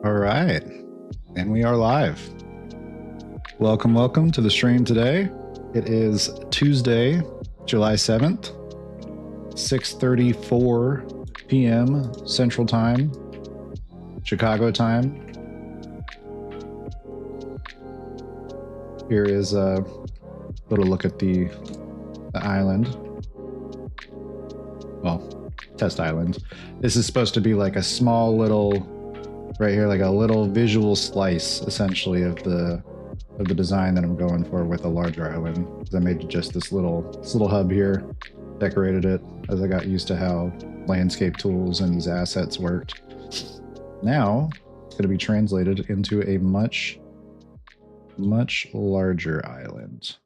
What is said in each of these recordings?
All right. And we are live. Welcome to the stream today. It is Tuesday, July 7th, 6:34 p.m. Central Time, Chicago time. Here is a little look at the island. Well, test island. This is supposed to be like a small little, right here, like a little visual slice, essentially, of the design that I'm going for with a larger island. I made just this little hub here, decorated it as I got used to how landscape tools and these assets worked. Now it's going to be translated into a much larger island,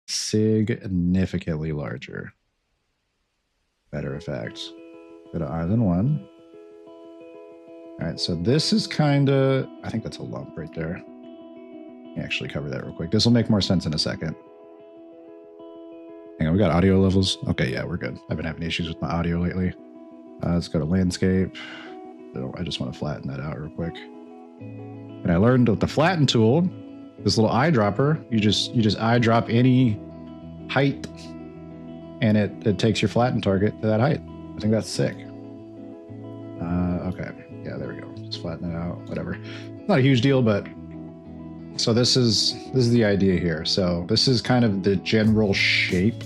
significantly larger. Matter of fact, go to island 1. All right, so this is kind of, I think that's a lump right there. Let me actually cover that real quick. This will make more sense in a second. Hang on, we got audio levels. Okay, yeah, we're good. I've been having issues with my audio lately. Let's go to landscape. I just want to flatten that out real quick. And I learned with the flatten tool, this little eyedropper, you just eyedrop any height, and it takes your flatten target to that height. I think that's sick. Okay, yeah, there we go. Just flatten it out, whatever. Not a huge deal, but so this is the idea here. So this is kind of the general shape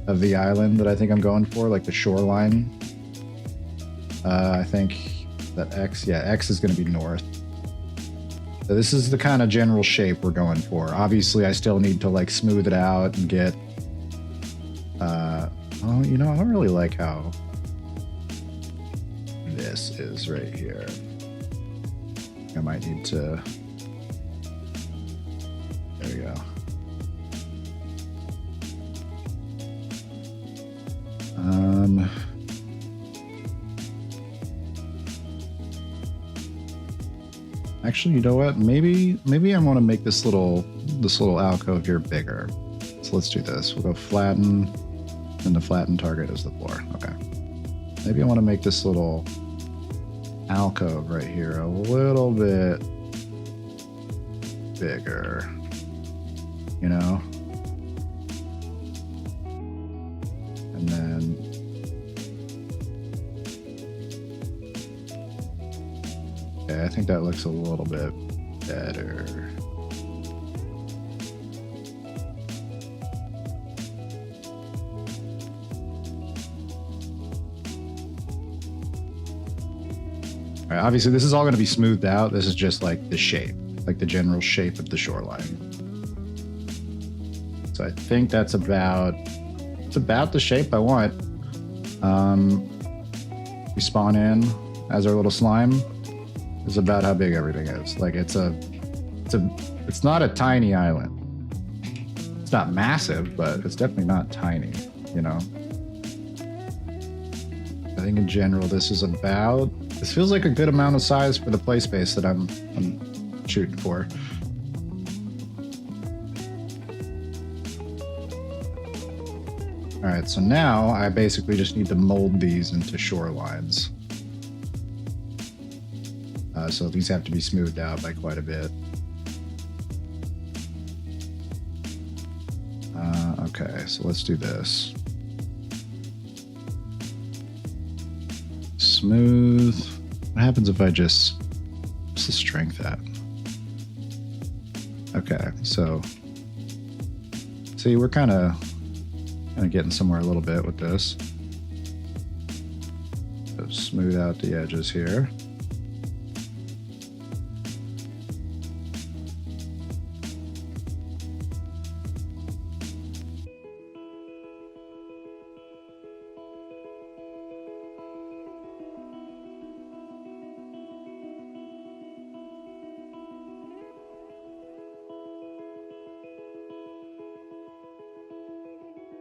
of the island that I think I'm going for, like the shoreline. I think that X is going to be north. So this is the kind of general shape we're going for. Obviously, I still need to like smooth it out and get. Oh, you know, I don't really like how this is right here. I might need to. There we go. Actually, you know what? Maybe I want to make this little alcove here bigger. So let's do this. We'll go flatten, and the flatten target is the floor. Okay. Maybe I want to make this little alcove right here a little bit bigger. You know? And then okay, I think that looks a little bit better. All right, obviously this is all going to be smoothed out. This is just like the shape, like the general shape of the shoreline. So I think that's about the shape I want. We spawn in as our little slime. This is about how big everything is. Like it's not a tiny island. It's not massive, but it's definitely not tiny, you know. I think in general this feels like a good amount of size for the play space that I'm shooting for. All right, so now I basically just need to mold these into shorelines. So these have to be smoothed out by quite a bit. Okay, so let's do this. Smooth. What happens if I just, what's the strength at? Okay, so see, we're kind of getting somewhere a little bit with this. So smooth out the edges here.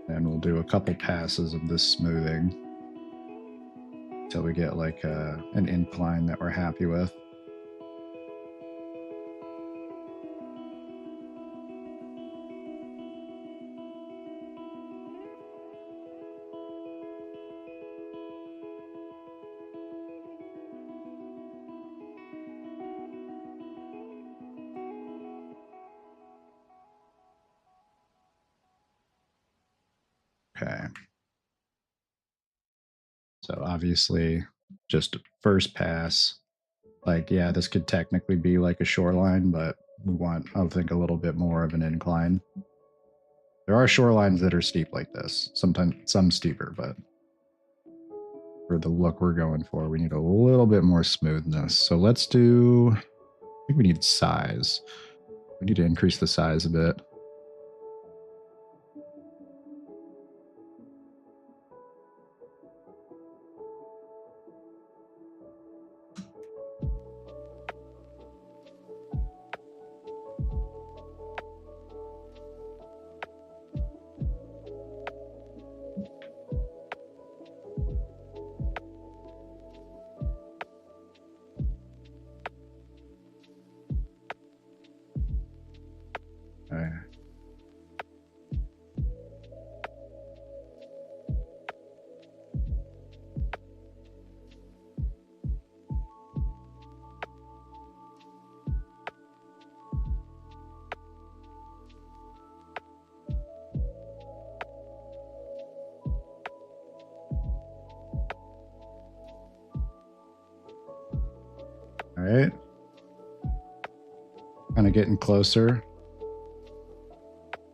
And we'll do a couple passes of this smoothing until we get like an incline that we're happy with. Okay. So obviously, just first pass, like, yeah, this could technically be like a shoreline, but we want, I think, a little bit more of an incline. There are shorelines that are steep like this, sometimes some steeper, but for the look we're going for, we need a little bit more smoothness. So let's do, I think we need size. We need to increase the size a bit. Okay. All right. Kind of getting closer.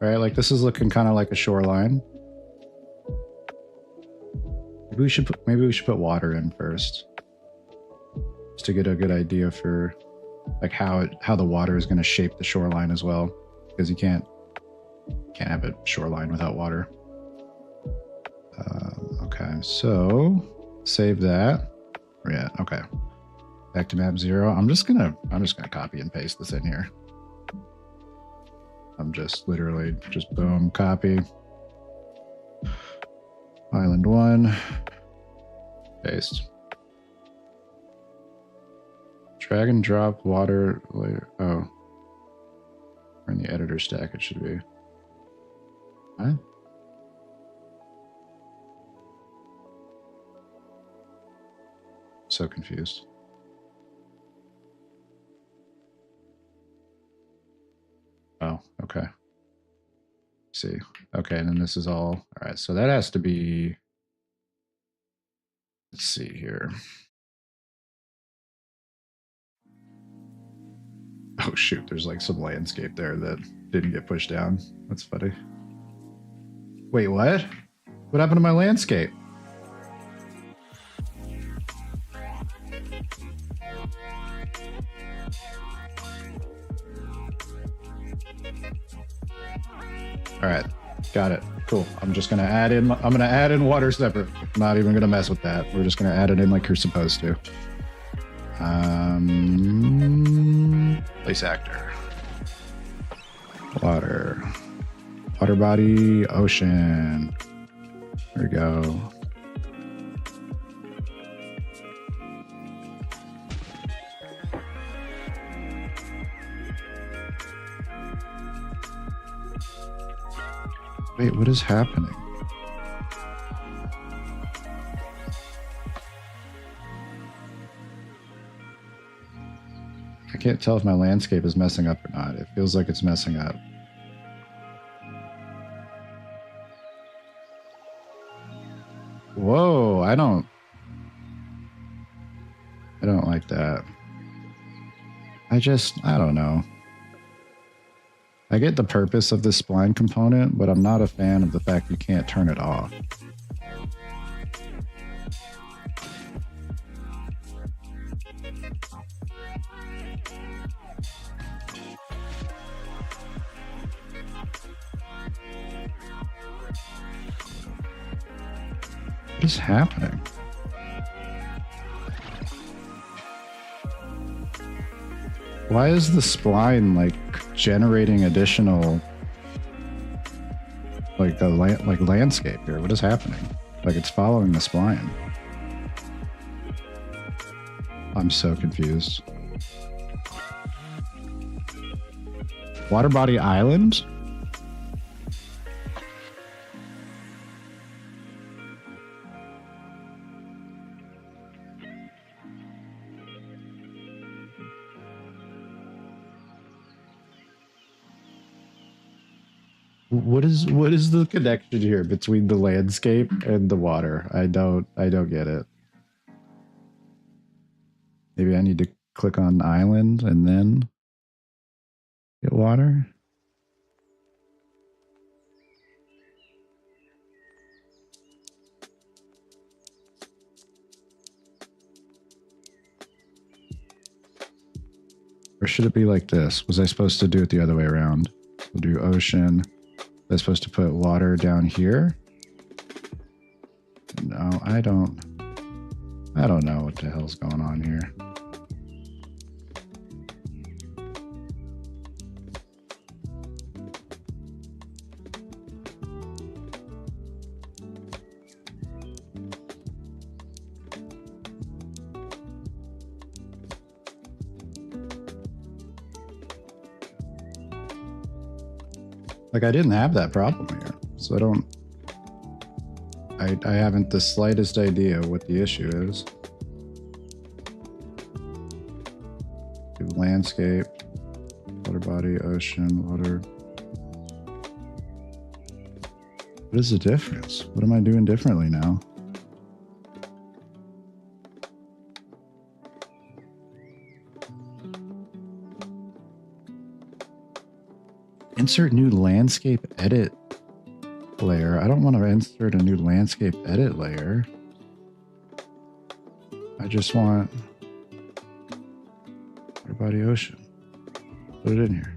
All right, like this is looking kind of like a shoreline. Maybe we should put water in first, just to get a good idea for like how the water is going to shape the shoreline as well, because you can't have a shoreline without water. Okay, so save that. Yeah, okay. Back to map 0. I'm just gonna copy and paste this in here. I'm just literally just boom, copy. Island 1, paste. Drag and drop water layer. Oh, or in the editor stack it should be. What? So confused. Oh, okay. See. Okay, and then this is all right. So that has to be. Let's see here. Oh shoot, there's like some landscape there that didn't get pushed down. That's funny. Wait, what? What happened to my landscape? All right, got it. Cool. I'm just gonna add in. I'm gonna add in water separate. Not even gonna mess with that. We're just gonna add it in like you're supposed to. Place actor. Water. Water body. Ocean. There we go. Wait, what is happening? I can't tell if my landscape is messing up or not. It feels like it's messing up. Whoa, I don't like that. I don't know. I get the purpose of this spline component, but I'm not a fan of the fact you can't turn it off. What is happening? Why is the spline like generating additional like landscape here? What is happening? Like it's following the spline. I'm so confused. Water body island? What is the connection here between the landscape and the water? I don't get it. Maybe I need to click on island and then get water. Or should it be like this? Was I supposed to do it the other way around? We'll do ocean. Was I supposed to put water down here? No, I don't know what the hell's going on here. Like, I didn't have that problem here, so I haven't the slightest idea what the issue is. Do landscape, water body, ocean, water. What is the difference? What am I doing differently now? Insert new landscape edit layer. I don't want to insert a new landscape edit layer. I just want water body ocean. Put it in here.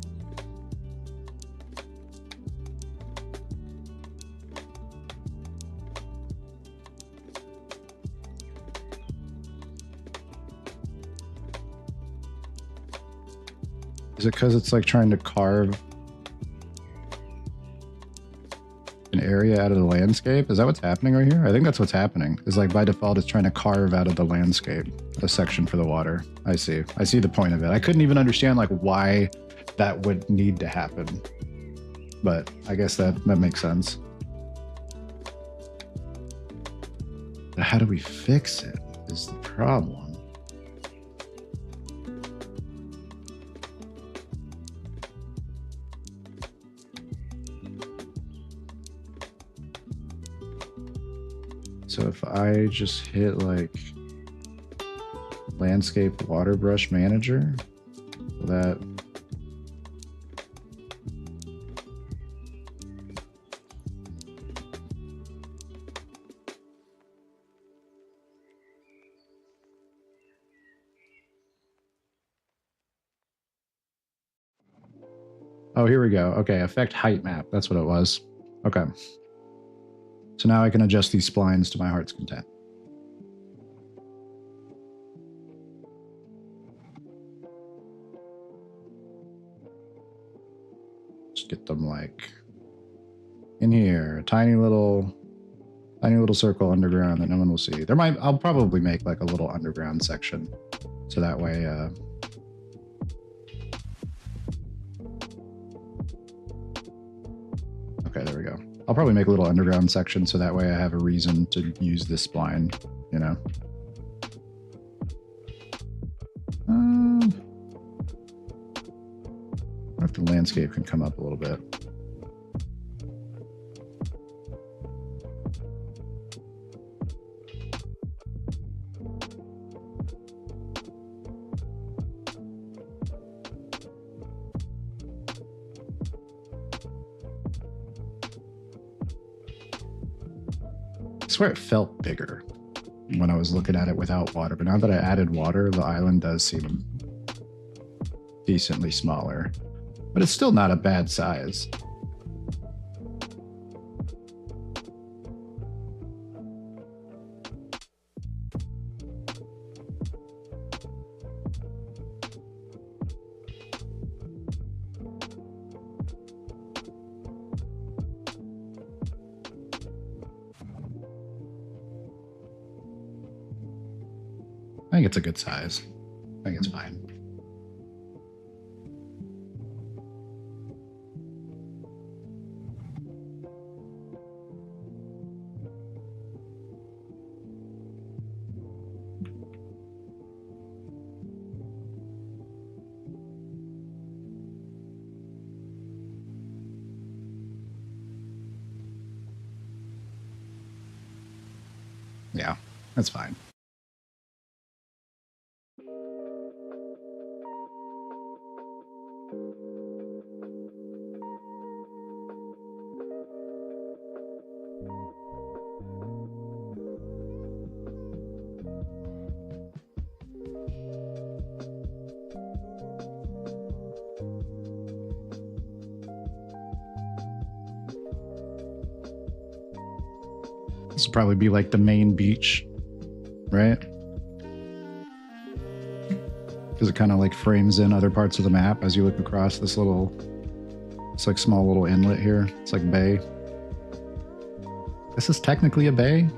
Is it because it's like trying to carve an area out of the landscape? Is that what's happening right here? I think that's what's happening. Is like by default it's trying to carve out of the landscape a section for the water. I see the point of it. I couldn't even understand like why that would need to happen, but I guess that makes sense. But how do we fix it is the problem. So if I just hit like landscape water brush manager, that oh, here we go. Okay, affect height map. That's what it was. Okay. So now I can adjust these splines to my heart's content. Just get them like in here, a tiny little circle underground that no one will see. I'll probably make like a little underground section. So that way, okay, there we go. I'll probably make a little underground section so that way I have a reason to use this spline, you know? What if the landscape can come up a little bit? I swear it felt bigger when I was looking at it without water, but now that I added water, the island does seem decently smaller, but it's still not a bad size. I think it's a good size. I think it's fine. Yeah, that's fine. This will probably be like the main beach, right? Because it kind of like frames in other parts of the map as you look across this little, it's like small little inlet here. It's like bay. This is technically a bay.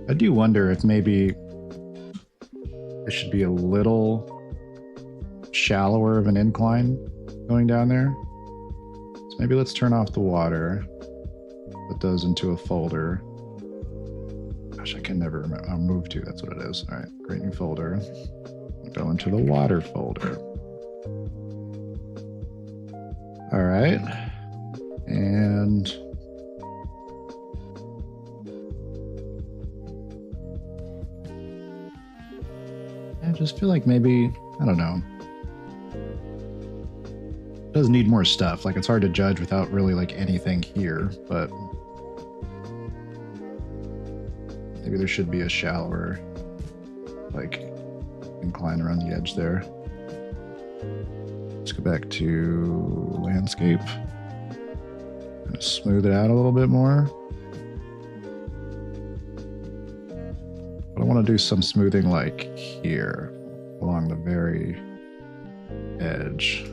I do wonder if maybe it should be a little shallower of an incline going down there. So maybe let's turn off the water, put those into a folder. Gosh, I can never remember. I'll move to, that's what it is. All right, create new folder. Go into the water folder. All right. And I just feel like maybe, I don't know. It does need more stuff. Like it's hard to judge without really like anything here, but maybe there should be a shallower like incline around the edge there. Let's go back to landscape. Kind of smooth it out a little bit more. But I want to do some smoothing like here along the very edge.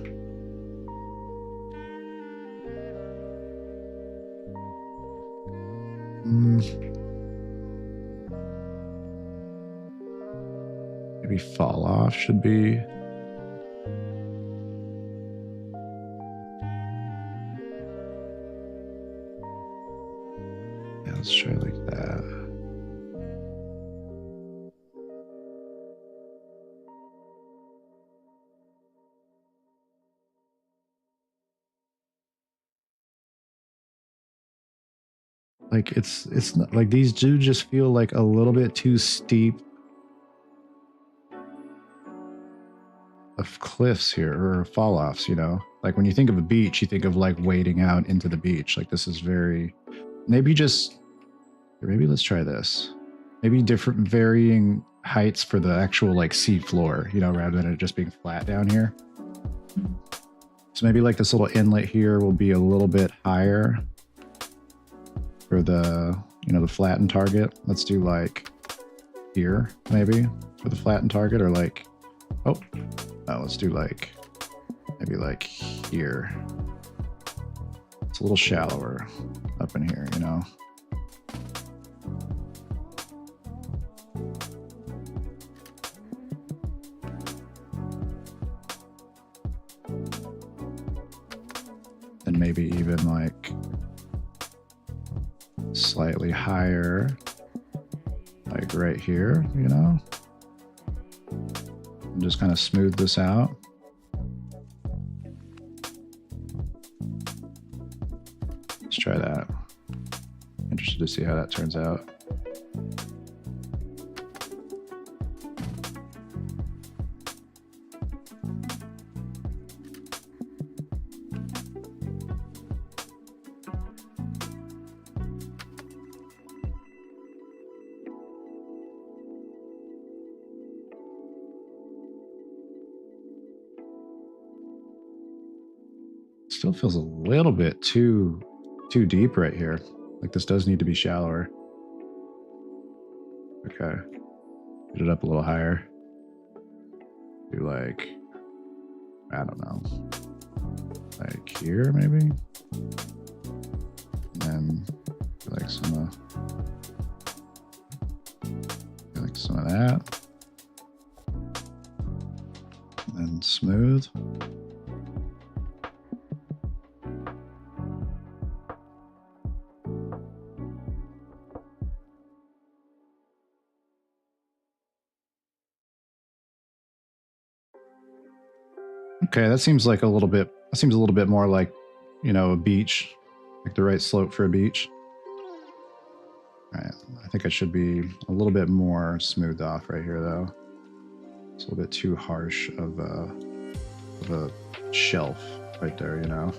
Maybe fall off should be. Yeah, let's try like that. Like it's not, like these do just feel like a little bit too steep of cliffs here or fall offs, you know? Like when you think of a beach, you think of like wading out into the beach. Like this is very, maybe let's try this. Maybe different varying heights for the actual like sea floor, you know, rather than it just being flat down here. So maybe like this little inlet here will be a little bit higher for the, you know, the flattened target. Let's do like here maybe for the flattened target, or like, oh, let's do like, maybe like here. It's a little shallower up in here, you know. And maybe even like slightly higher, like right here, you know. And just kind of smooth this out. Let's try that. Interested to see how that turns out. Still feels a little bit too deep right here. Like this does need to be shallower. Okay. Get it up a little higher. Do like, I don't know. Like here maybe? And then like some of that. And then smooth. Okay, that seems like a little bit. That seems a little bit more like, you know, a beach, like the right slope for a beach. All right, I think it should be a little bit more smoothed off right here, though. It's a little bit too harsh of a shelf right there, you know.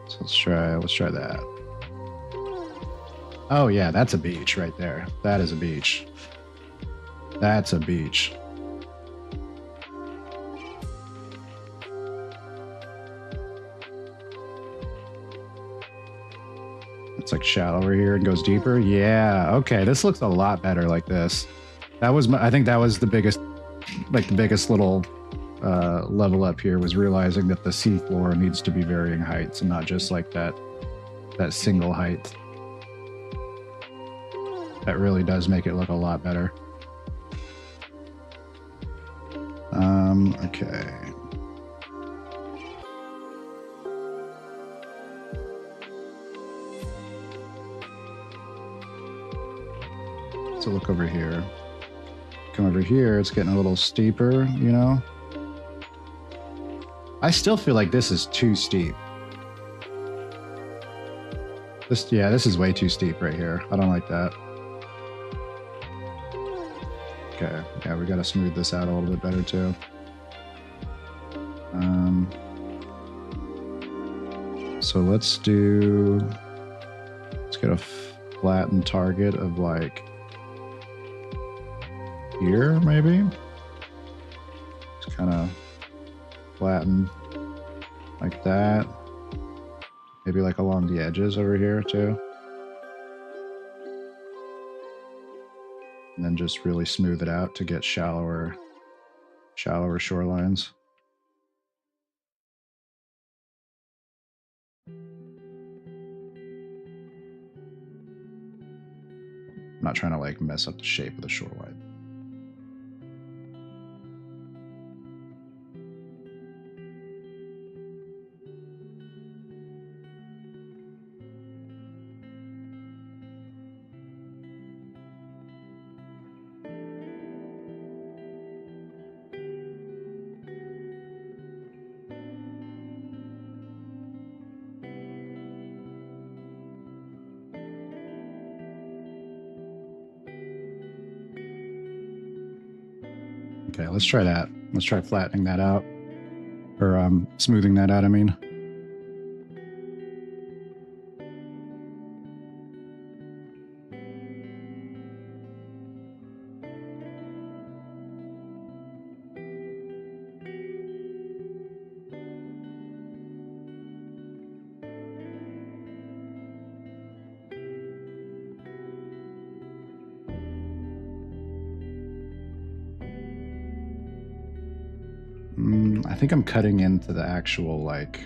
So let's try that. Oh yeah, that's a beach right there. That is a beach. That's a beach. It's like shallower here and goes deeper. Yeah, okay, this looks a lot better like this. That was I think that was the biggest, like the biggest little level up here, was realizing that the seafloor needs to be varying heights and not just like that single height. That really does make it look a lot better. Okay. So look over here. Come over here, it's getting a little steeper, you know? I still feel like this is too steep. This is way too steep right here. I don't like that. Okay, yeah, we gotta smooth this out a little bit better too. So let's get a flattened target of like here, maybe. Just kind of flatten like that. Maybe like along the edges over here too. And then just really smooth it out to get shallower shorelines. I'm not trying to like mess up the shape of the shoreline. Okay, let's try that. Let's try flattening that out. Or smoothing that out, I mean. I think I'm cutting into the actual, like...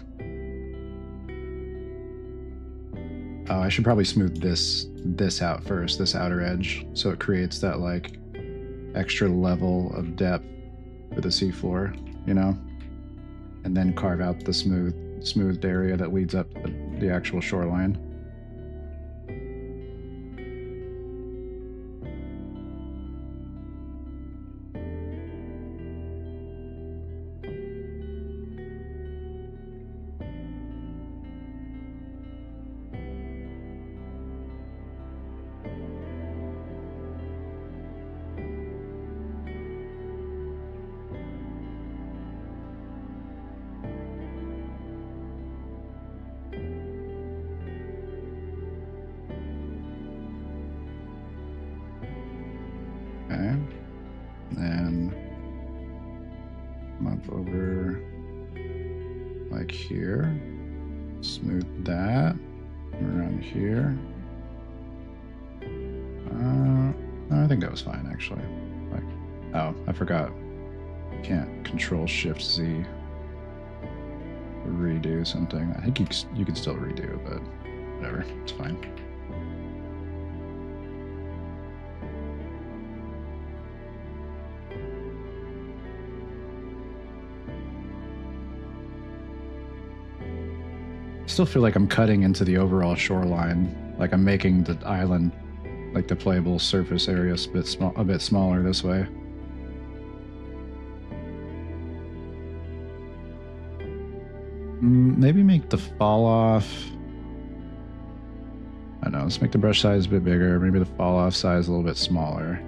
Oh, I should probably smooth this out first, this outer edge, so it creates that, like, extra level of depth for the seafloor, you know? And then carve out the smoothed area that leads up to the actual shoreline. Okay, then come up over like here, smooth that around here. I think that was fine actually. Like, oh, I forgot. Can't Control Shift Z redo something. I think you could still redo, but whatever, it's fine. Still feel like I'm cutting into the overall shoreline. Like I'm making the island, like the playable surface area, a bit smaller this way. Maybe make the fall off. I don't know, let's make the brush size a bit bigger. Maybe the fall off size a little bit smaller.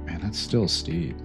Man, that's still steep.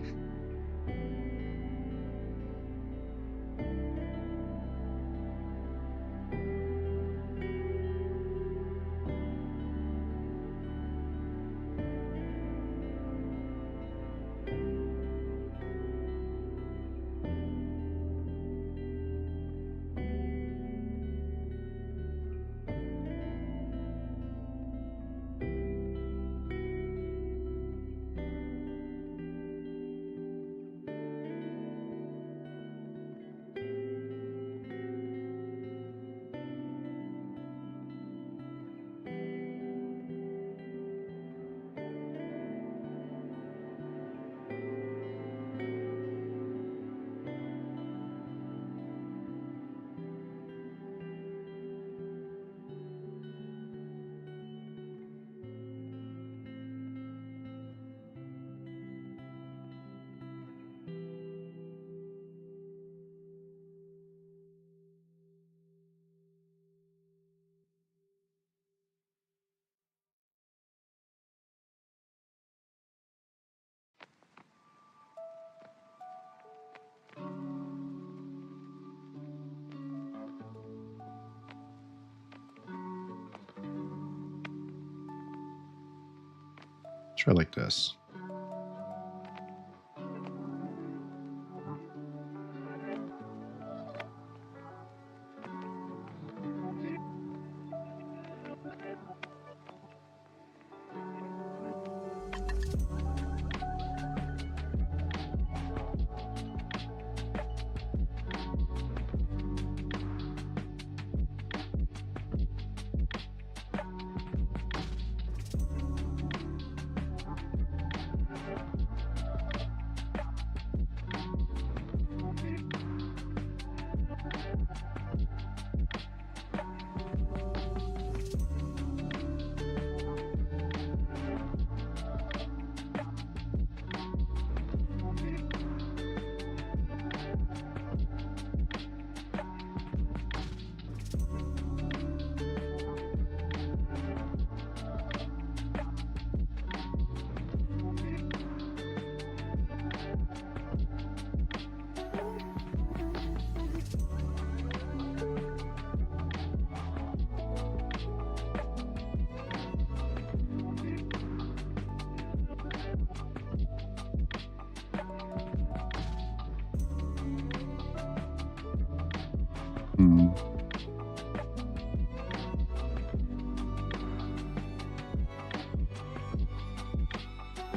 Try like this.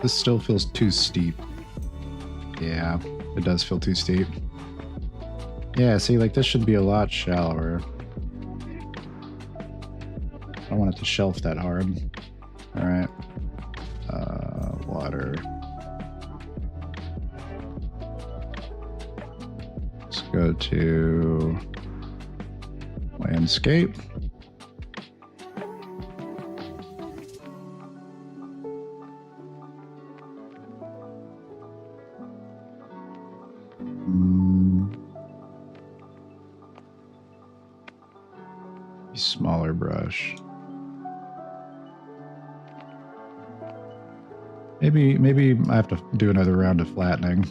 This still feels too steep. Yeah, it does feel too steep. Yeah, see, like this should be a lot shallower. I don't want it to shelf that hard. All right. Water. Let's go to landscape. Smaller brush. Maybe I have to do another round of flattening.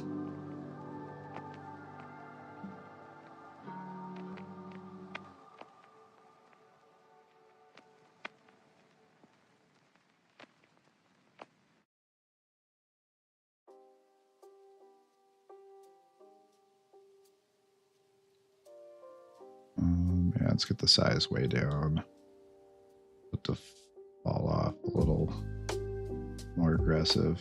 Yeah, let's get the size way down. Put the fall off a little more aggressive.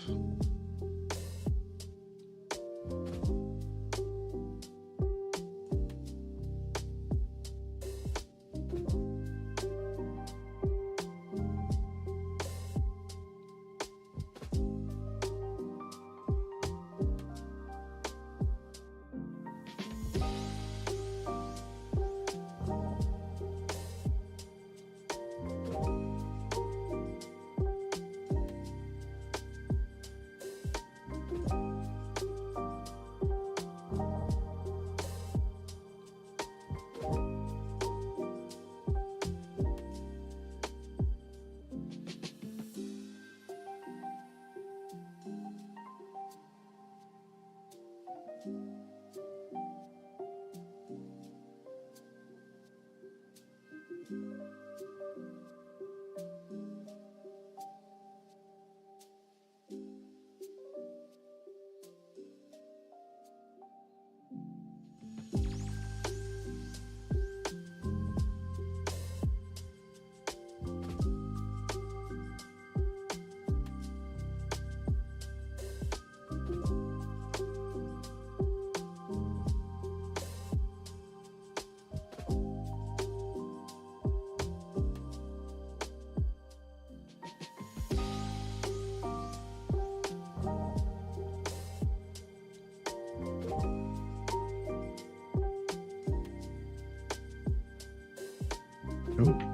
Oh.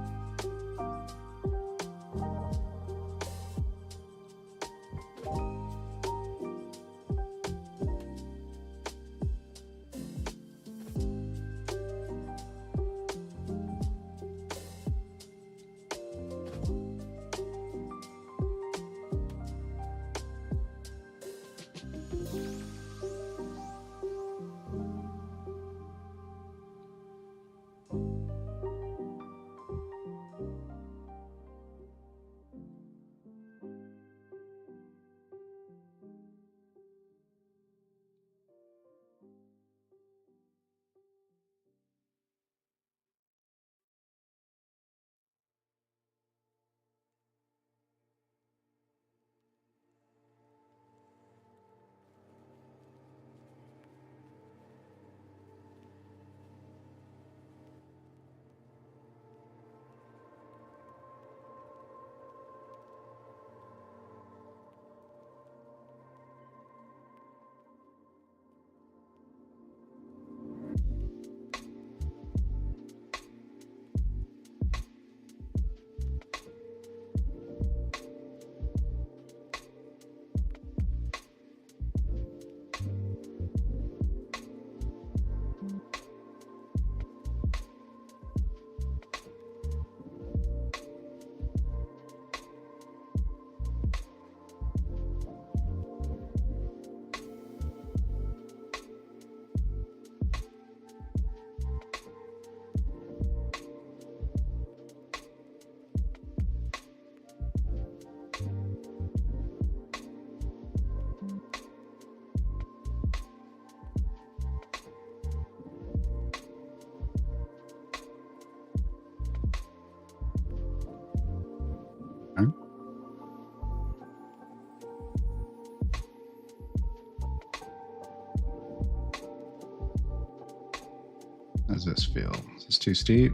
How does this feel? Is this too steep?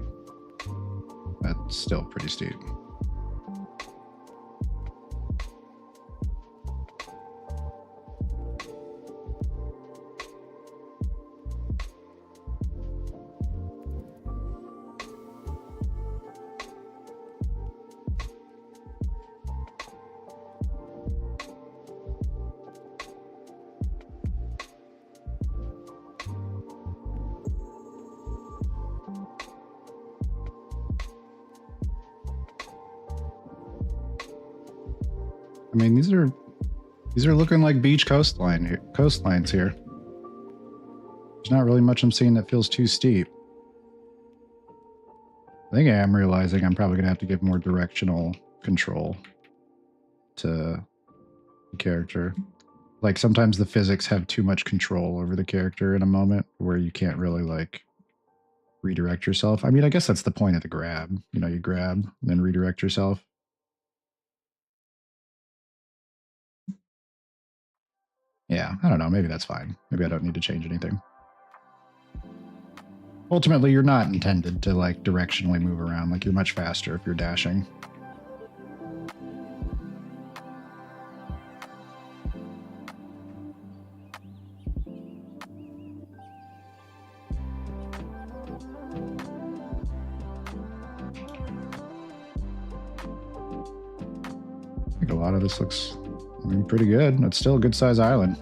That's still pretty steep. I mean, these are looking like beach coastlines here. There's not really much I'm seeing that feels too steep. I think I am realizing I'm probably gonna have to give more directional control to the character. Like sometimes the physics have too much control over the character in a moment where you can't really like redirect yourself. I mean, I guess that's the point of the grab. You know, you grab and then redirect yourself. Yeah, I don't know. Maybe that's fine. Maybe I don't need to change anything. Ultimately, you're not intended to like directionally move around. Like you're much faster if you're dashing. I think a lot of this looks pretty good. It's still a good size island.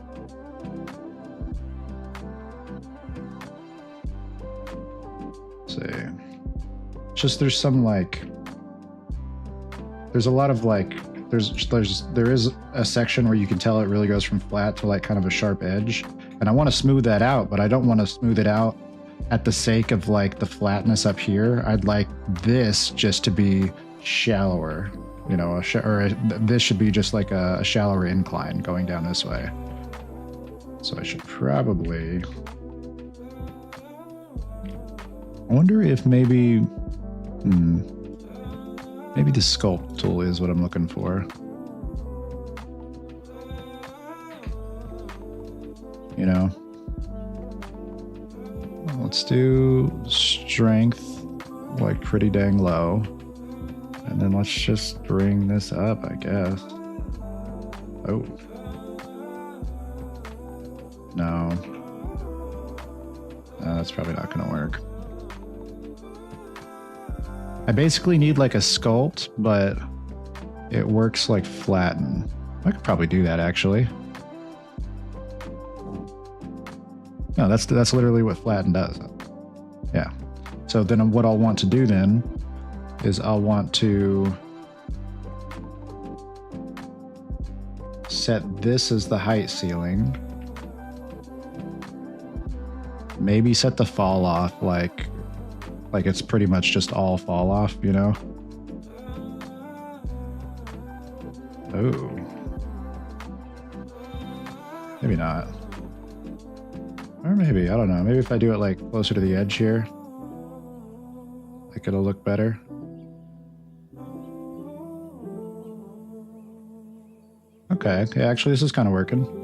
Let's see. Just there's some like there's a lot of like there is a section where you can tell it really goes from flat to like kind of a sharp edge. And I want to smooth that out, but I don't want to smooth it out at the sake of like the flatness up here. I'd like this just to be shallower. You know, this should be just like a shallower incline going down this way. So I should probably... I wonder if maybe... maybe the sculpt tool is what I'm looking for. You know? Let's do strength, like pretty dang low. And then let's just bring this up, I guess. Oh. No. That's probably not going to work. I basically need like a sculpt, but it works like flatten. I could probably do that actually. No, that's literally what flatten does. Yeah. So then what I'll want to do then is I'll want to set this as the height ceiling. Maybe set the fall off like it's pretty much just all fall off, you know? Oh. Maybe not. Or maybe, I don't know. Maybe if I do it like closer to the edge here, like it'll look better. Okay, actually this is kind of working.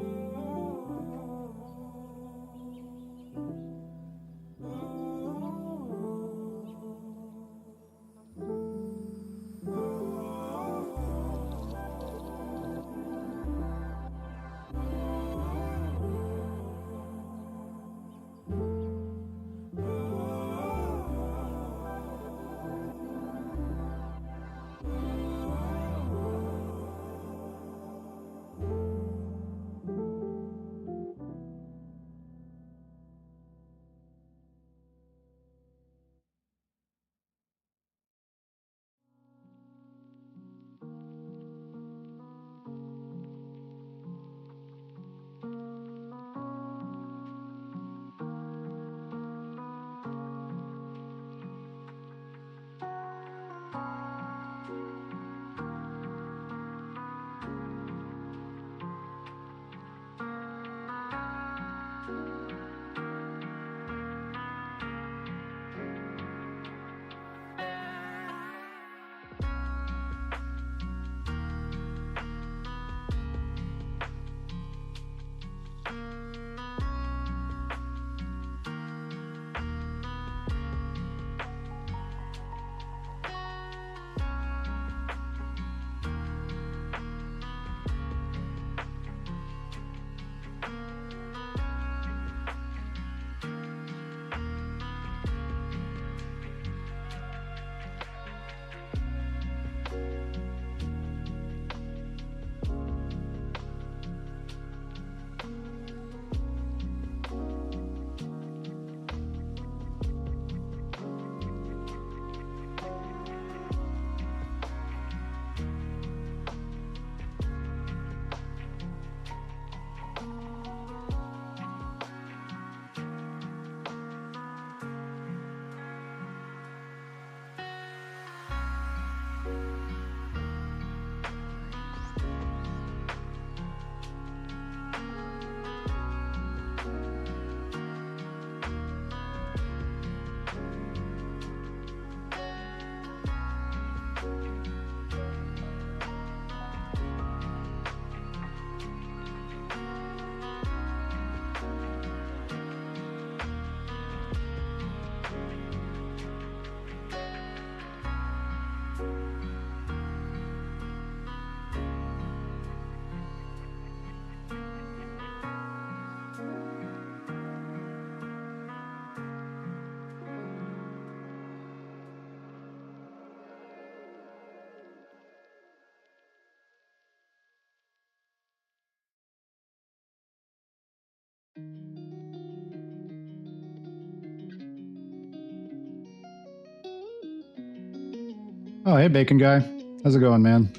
Oh, hey, Bacon Guy. How's it going, man?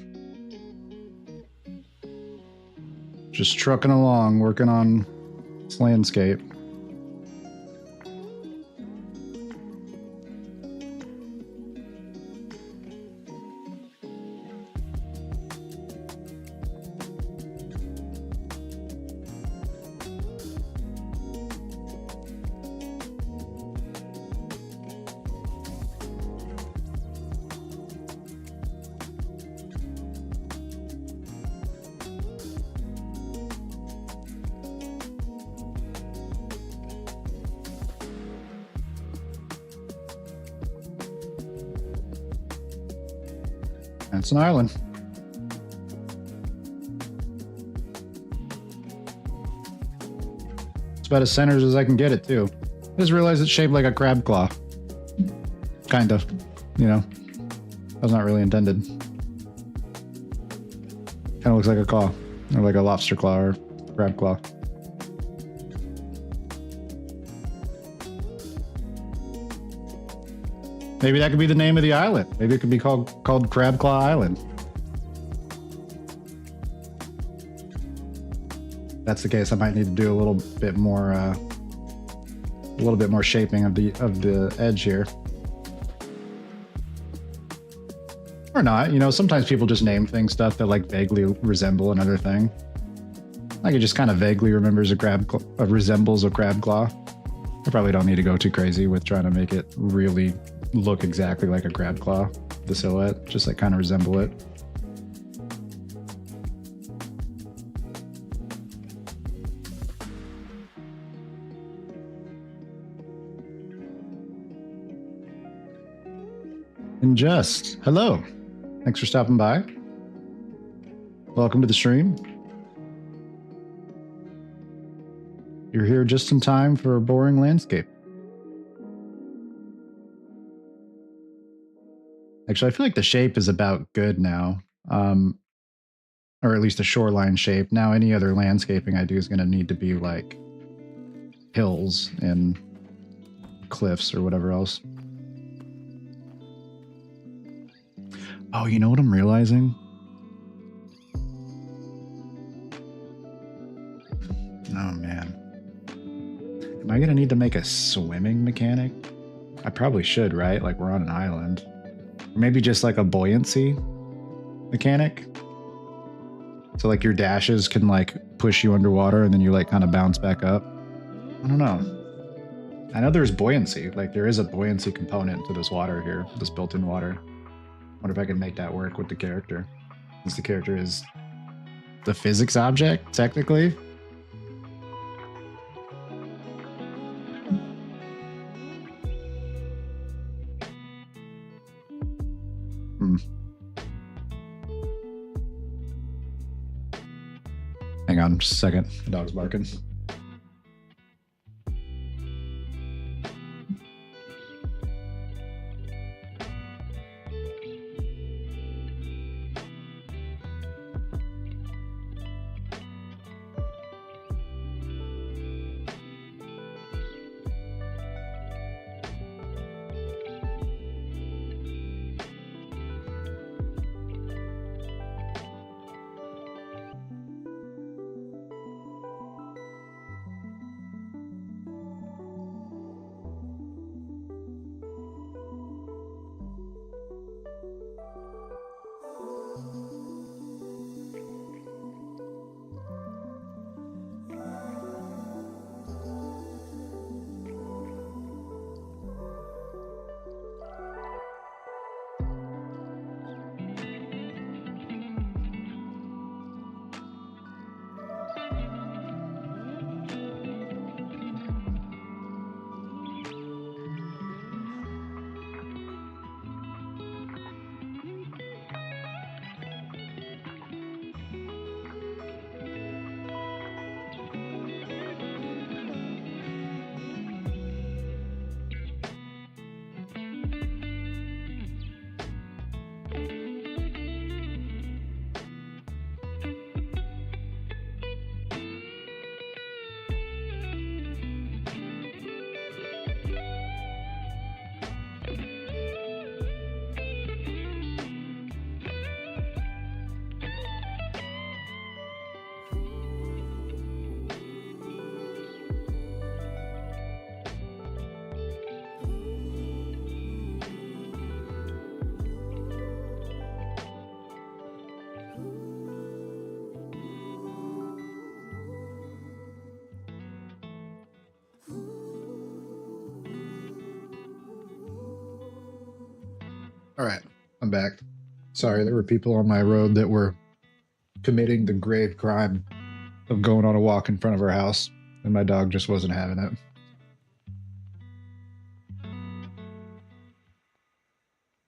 Just trucking along, working on this landscape. That's an island. It's about as centered as I can get it, too. I just realized it's shaped like a crab claw. Kind of, you know. That was not really intended. Kind of looks like a claw, or like a lobster claw or crab claw. Maybe that could be the name of the island. Maybe it could be called Crab Claw Island. If that's the case, I might need to do a little bit more shaping of the edge here. Or not, you know, sometimes people just name things stuff that like vaguely resemble another thing. Like it just kind of vaguely resembles a crab claw. I probably don't need to go too crazy with trying to make it really look exactly like a crab claw, the silhouette, just like kind of resemble it. Ingest, hello. Thanks for stopping by. Welcome to the stream. You're here just in time for a boring landscape. Actually, I feel like the shape is about good now. Or at least the shoreline shape. Now any other landscaping I do is going to need to be like hills and cliffs or whatever else. Oh, you know what I'm realizing? Oh, man. Am I going to need to make a swimming mechanic? I probably should, right? Like we're on an island. Or maybe just like a buoyancy mechanic. So like your dashes can like push you underwater and then you like kind of bounce back up. I don't know. I know there's buoyancy. Like there is a buoyancy component to this water here, this built-in water. Wonder if I can make that work with the character. Since the character is the physics object, technically. Hang on just a second. The dog's barking. All right, I'm back. Sorry, there were people on my road that were committing the grave crime of going on a walk in front of our house, and my dog just wasn't having it.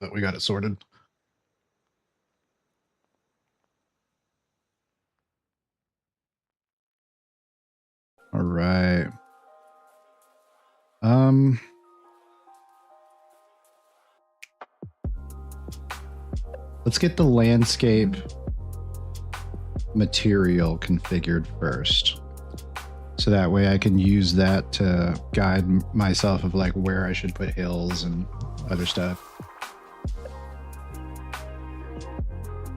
But we got it sorted. All right. Let's get the landscape material configured first. So that way I can use that to guide myself of like where I should put hills and other stuff.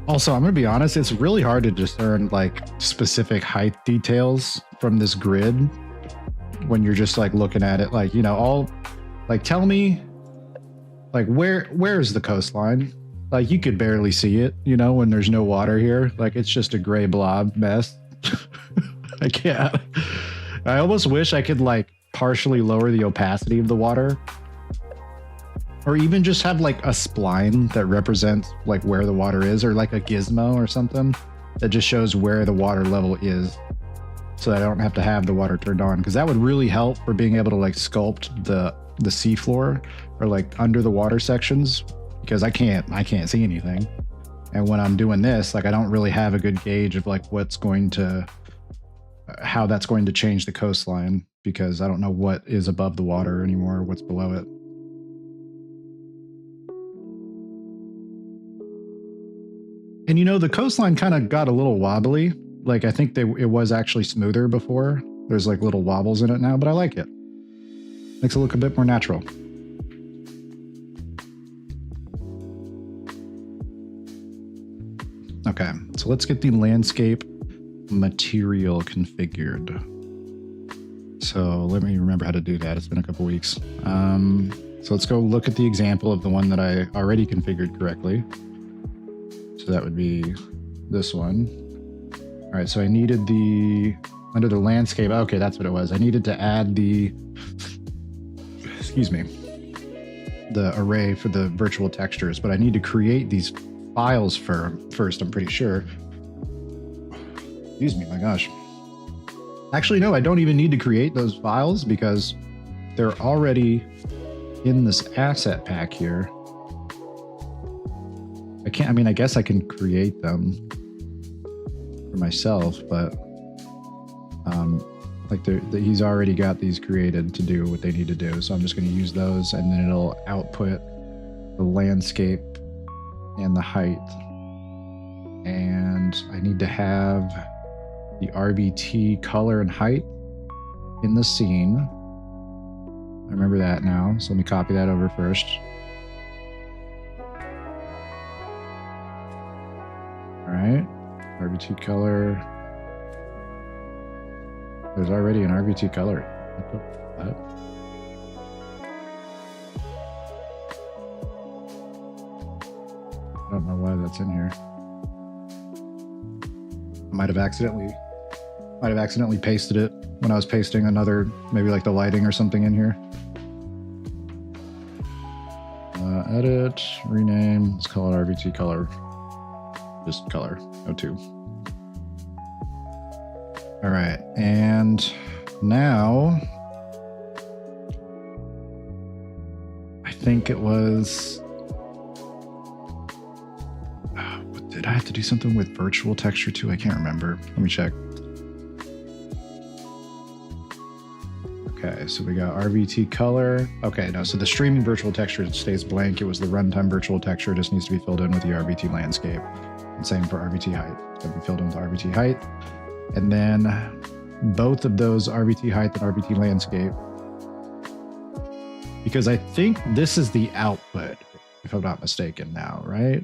Also, I'm going to be honest, it's really hard to discern like specific height details from this grid when you're just like looking at it, like, you know, all like, tell me like where's the coastline? Like you could barely see it, you know, when there's no water here. Like it's just a gray blob mess. I can't. I almost wish I could like partially lower the opacity of the water, or even just have like a spline that represents like where the water is, or like a gizmo or something that just shows where the water level is, so that I don't have to have the water turned on, because that would really help for being able to like sculpt the seafloor or like under the water sections, because I can't see anything. And when I'm doing this, like I don't really have a good gauge of like how that's going to change the coastline, because I don't know what is above the water anymore, what's below it. And you know, the coastline kind of got a little wobbly. Like I think it was actually smoother before. There's like little wobbles in it now, but I like it. Makes it look a bit more natural. Okay, so let's get the landscape material configured. So let me remember how to do that. It's been a couple weeks. So let's go look at the example of the one that I already configured correctly. So that would be this one. All right, so I needed under the landscape, okay, that's what it was. I needed to add the array for the virtual textures, but I need to create these files first, I'm pretty sure. Excuse me, my gosh. Actually, no, I don't even need to create those files because they're already in this asset pack here. I guess I can create them for myself, but he's already got these created to do what they need to do. So I'm just going to use those, and then it'll output the landscape and the height. And I need to have the RBT color and height in the scene. I remember that now. So let me copy that over first. All right, RBT color. There's already an RBT color. What? I don't know why that's in here. I might have accidentally pasted it when I was pasting another, maybe like the lighting or something in here. Edit, rename, let's call it RBT color. Just color, O2. All right, and now I think it was, did I have to do something with virtual texture too? I can't remember. Let me check. Okay, so we got RVT color. Okay, no, so the streaming virtual texture stays blank. It was the runtime virtual texture. It just needs to be filled in with the RVT landscape. And same for RVT height. It's going to be filled in with RVT height. And then both of those RVT height and RVT landscape, because I think this is the output, if I'm not mistaken now, right?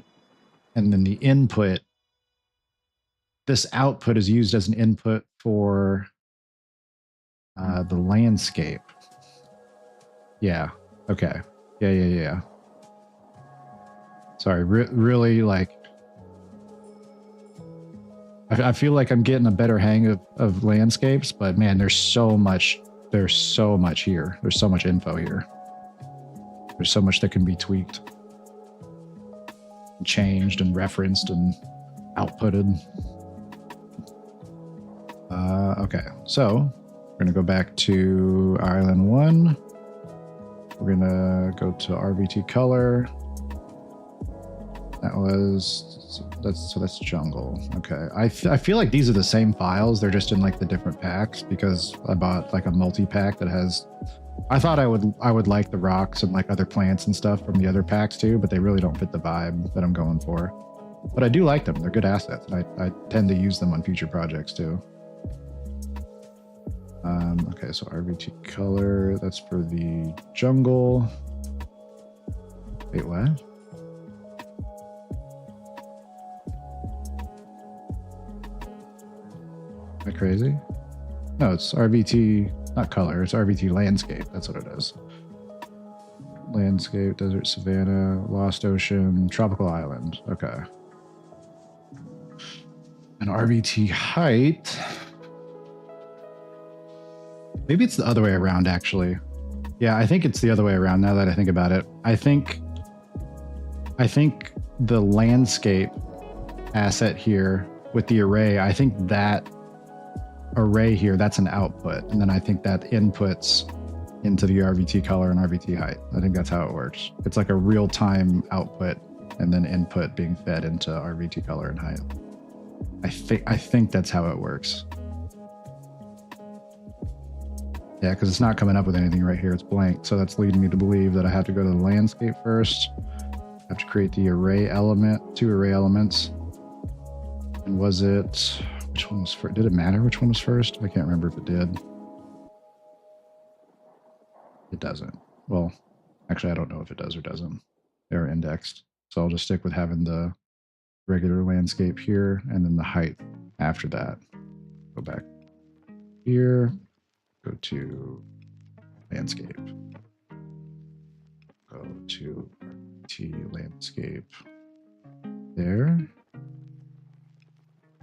And then the input, this output is used as an input for the landscape. Yeah. Okay. Yeah. Sorry. Really, like, I feel like I'm getting a better hang of landscapes, but man, there's so much here. There's so much info here. There's so much that can be tweaked, changed and referenced and outputted. Okay, so we're gonna go back to Island 1. We're gonna go to RVT color. That's jungle. Okay, I feel like these are the same files. They're just in like the different packs, because I bought like a multi-pack that has, I thought I would like the rocks and like other plants and stuff from the other packs too, but they really don't fit the vibe that I'm going for. But I do like them. They're good assets, and I tend to use them on future projects too. Okay, so RVT color, that's for the jungle. Wait, what? Am I crazy? No, it's RVT, not color, it's RVT landscape. That's what it is. Landscape, desert, savanna, lost ocean, tropical island. Okay. And RVT height. Maybe it's the other way around, actually. Yeah, I think it's the other way around now that I think about it. I think the landscape asset here with the array, I think that array here, that's an output. And then I think that inputs into the RVT color and RVT height. I think that's how it works. It's like a real-time output and then input being fed into RVT color and height. I think that's how it works. Yeah, because it's not coming up with anything right here. It's blank. So that's leading me to believe that I have to go to the landscape first. I have to create the array element, 2 array elements. And was it, which one was first? Did it matter which one was first? I can't remember if it did. It doesn't. Well, actually, I don't know if it does or doesn't. They're indexed. So I'll just stick with having the regular landscape here and then the height after that. Go back here. Go to landscape. Go to T landscape. There.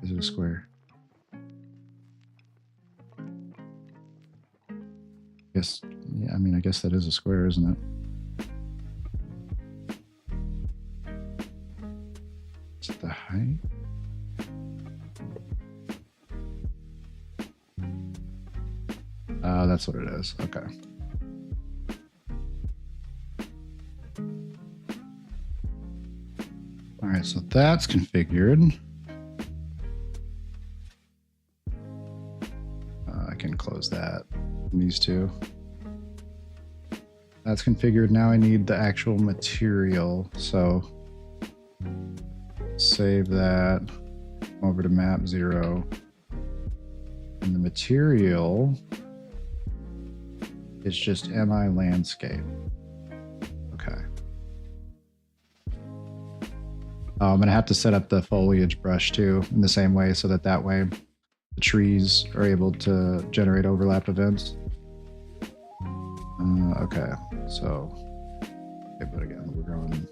Is it a square? Yes. Yeah, I mean, I guess that is a square, isn't it? Is it the height? That's what it is. Okay. All right, so that's configured. I can close that. These two. That's configured. Now I need the actual material. So save that over to map 0. And the material is just MI landscape. Okay. I'm going to have to set up the foliage brush too in the same way so that way the trees are able to generate overlap events. Okay, so, okay, but again, we're going,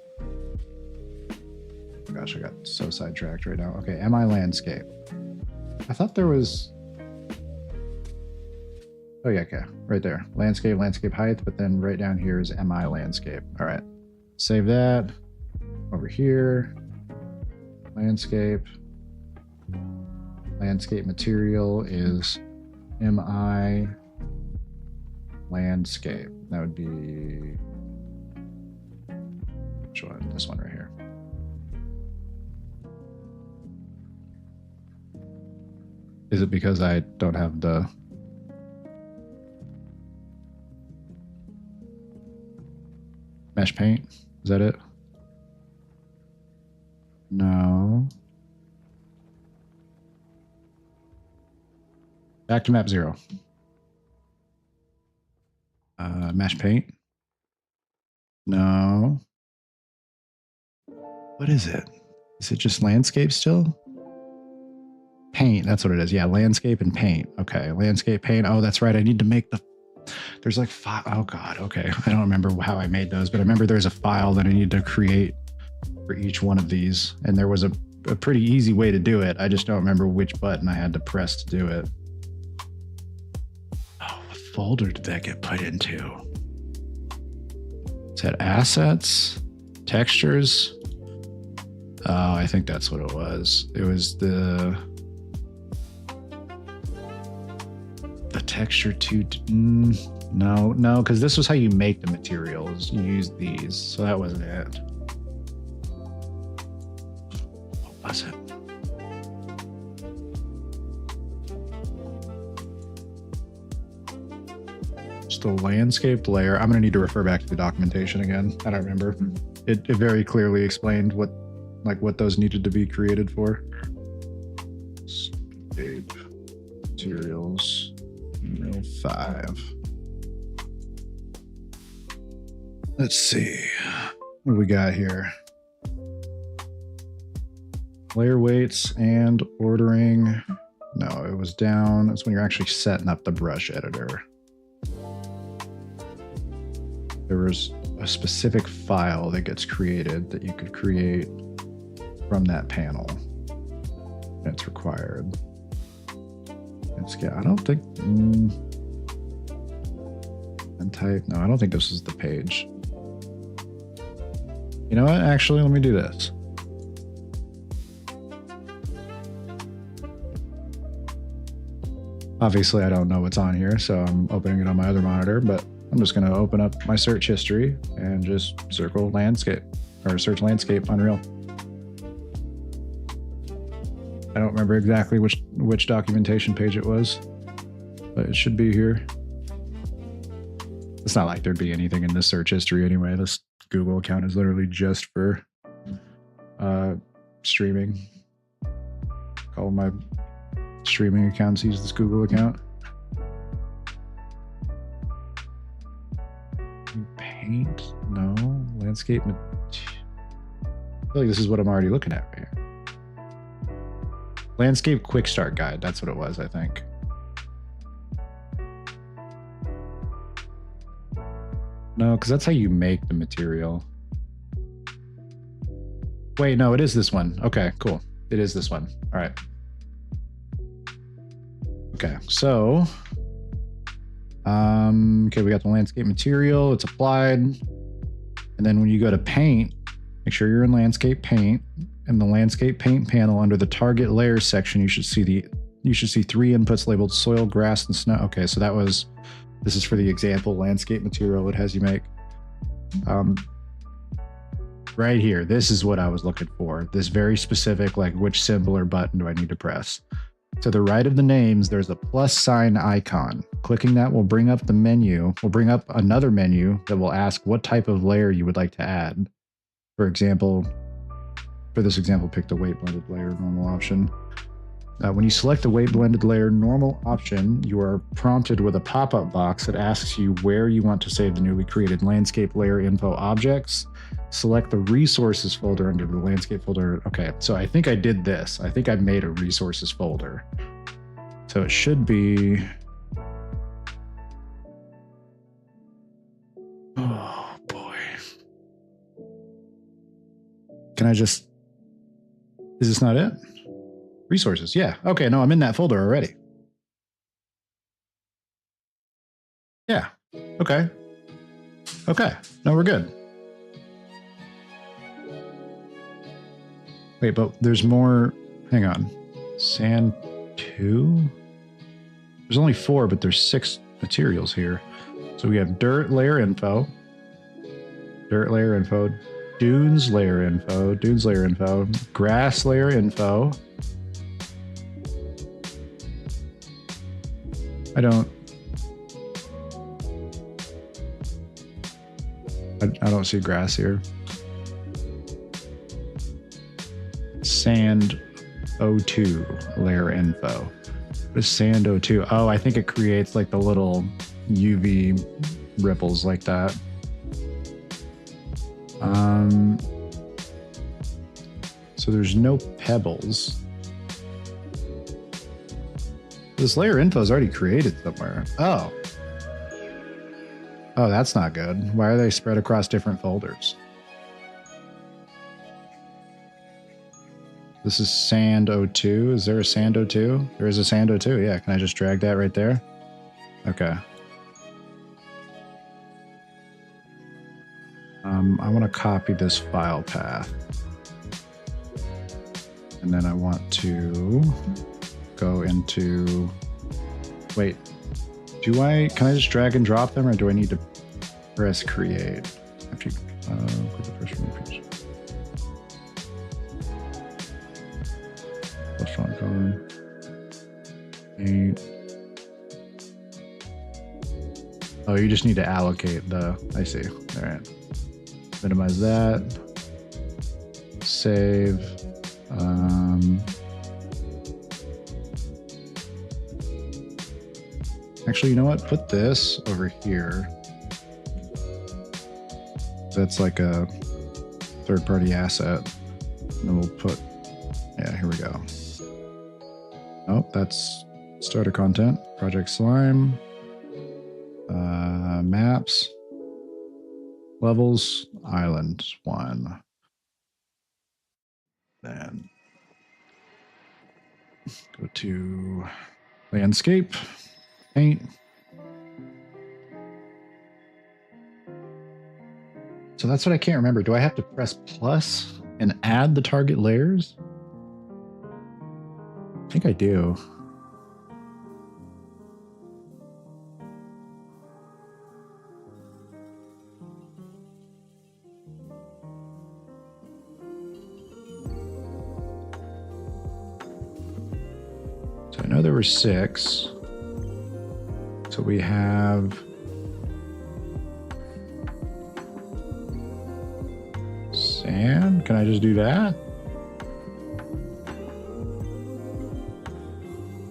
gosh, I got so sidetracked right now. Okay, MI landscape. I thought there was, oh yeah, okay, right there. Landscape, landscape height, but then right down here is MI landscape. All right, save that. Over here, landscape. Landscape material is MI landscape. That would be, which one? This one right here. Is it because I don't have the mesh paint? Is that it? No. Back to map 0. Mesh paint. No. What is it? Is it just landscape still? Paint, that's what it is. Yeah, landscape and paint. Okay, landscape, paint. Oh, that's right. I need to make the, there's like 5. Oh God, okay. I don't remember how I made those, but I remember there's a file that I need to create for each one of these. And there was a pretty easy way to do it. I just don't remember which button I had to press to do it. Oh, what folder did that get put into? Is that assets, textures? Oh, I think that's what it was. It was the texture to, no, because this was how you make the materials. You use these, so that wasn't it. What was it? Just the landscape layer. I'm gonna need to refer back to the documentation again. I don't remember. It very clearly explained what like what those needed to be created for. Scape materials, Unreal 5. Let's see what we got here. Layer weights and ordering. No, it was down. It's when you're actually setting up the brush editor. There was a specific file that gets created that you could create from that panel. And it's required. I don't think. And type. No, I don't think this is the page. You know what? Actually, let me do this. Obviously, I don't know what's on here, so I'm opening it on my other monitor, but I'm just going to open up my search history and just circle landscape, or search landscape Unreal. I don't remember exactly which documentation page it was, but it should be here. It's not like there'd be anything in this search history anyway. This Google account is literally just for streaming. All my streaming accounts use this Google account. Paint? No. Landscape. I feel like this is what I'm already looking at right here. Landscape Quick Start Guide. That's what it was, I think. No, because that's how you make the material. Wait, no, it is this one. Okay, cool. It is this one. All right. Okay, so okay, we got the landscape material, it's applied. And then when you go to paint, make sure you're in landscape paint. In the landscape paint panel under the target layers section, you should see 3 inputs labeled soil, grass, and snow. Okay, so this is for the example landscape material it has you make. Right here, this is what I was looking for. This very specific, like which symbol or button do I need to press? To the right of the names, there's a plus sign icon. Clicking that will bring up the menu, will bring up another menu that will ask what type of layer you would like to add. For example, for this example, pick the weight blended layer normal option. When you select the weight blended layer normal option, you are prompted with a pop-up box that asks you where you want to save the newly created landscape layer info objects. Select the resources folder under the landscape folder. Okay, so I think I did this. I think I made a resources folder. So it should be. Oh boy. Can I just. Is this not it? Resources, yeah. Okay, no, I'm in that folder already. Yeah, okay. Okay, no, we're good. Wait, but there's more. Hang on. Sand 2? There's only 4, but there's 6 materials here. So we have dirt layer info, dunes layer info, grass layer info. I don't see grass here. Sand 02 layer info. What is sand 02? Oh, I think it creates like the little UV ripples like that. So there's no pebbles. This layer info is already created somewhere. Oh. Oh, that's not good. Why are they spread across different folders? This is sand 02. Is there a sand 02? There is a sand 02. Yeah, can I just drag that right there? Okay. I want to copy this file path. And then I want to go into, wait, can I just drag and drop them, or do I need to press create? After you, put the first one page. Restaurant color. 8. Oh, you just need to allocate the, I see. All right. Minimize that. Save. Actually, you know what? Put this over here. That's like a third-party asset. And then we'll put, yeah, here we go. Oh, that's starter content. Project Slime. Maps. Levels. Island 1. Then go to landscape. Paint. So that's what I can't remember. Do I have to press plus and add the target layers? I think I do. So I know there were 6. So we have sand. Can I just do that?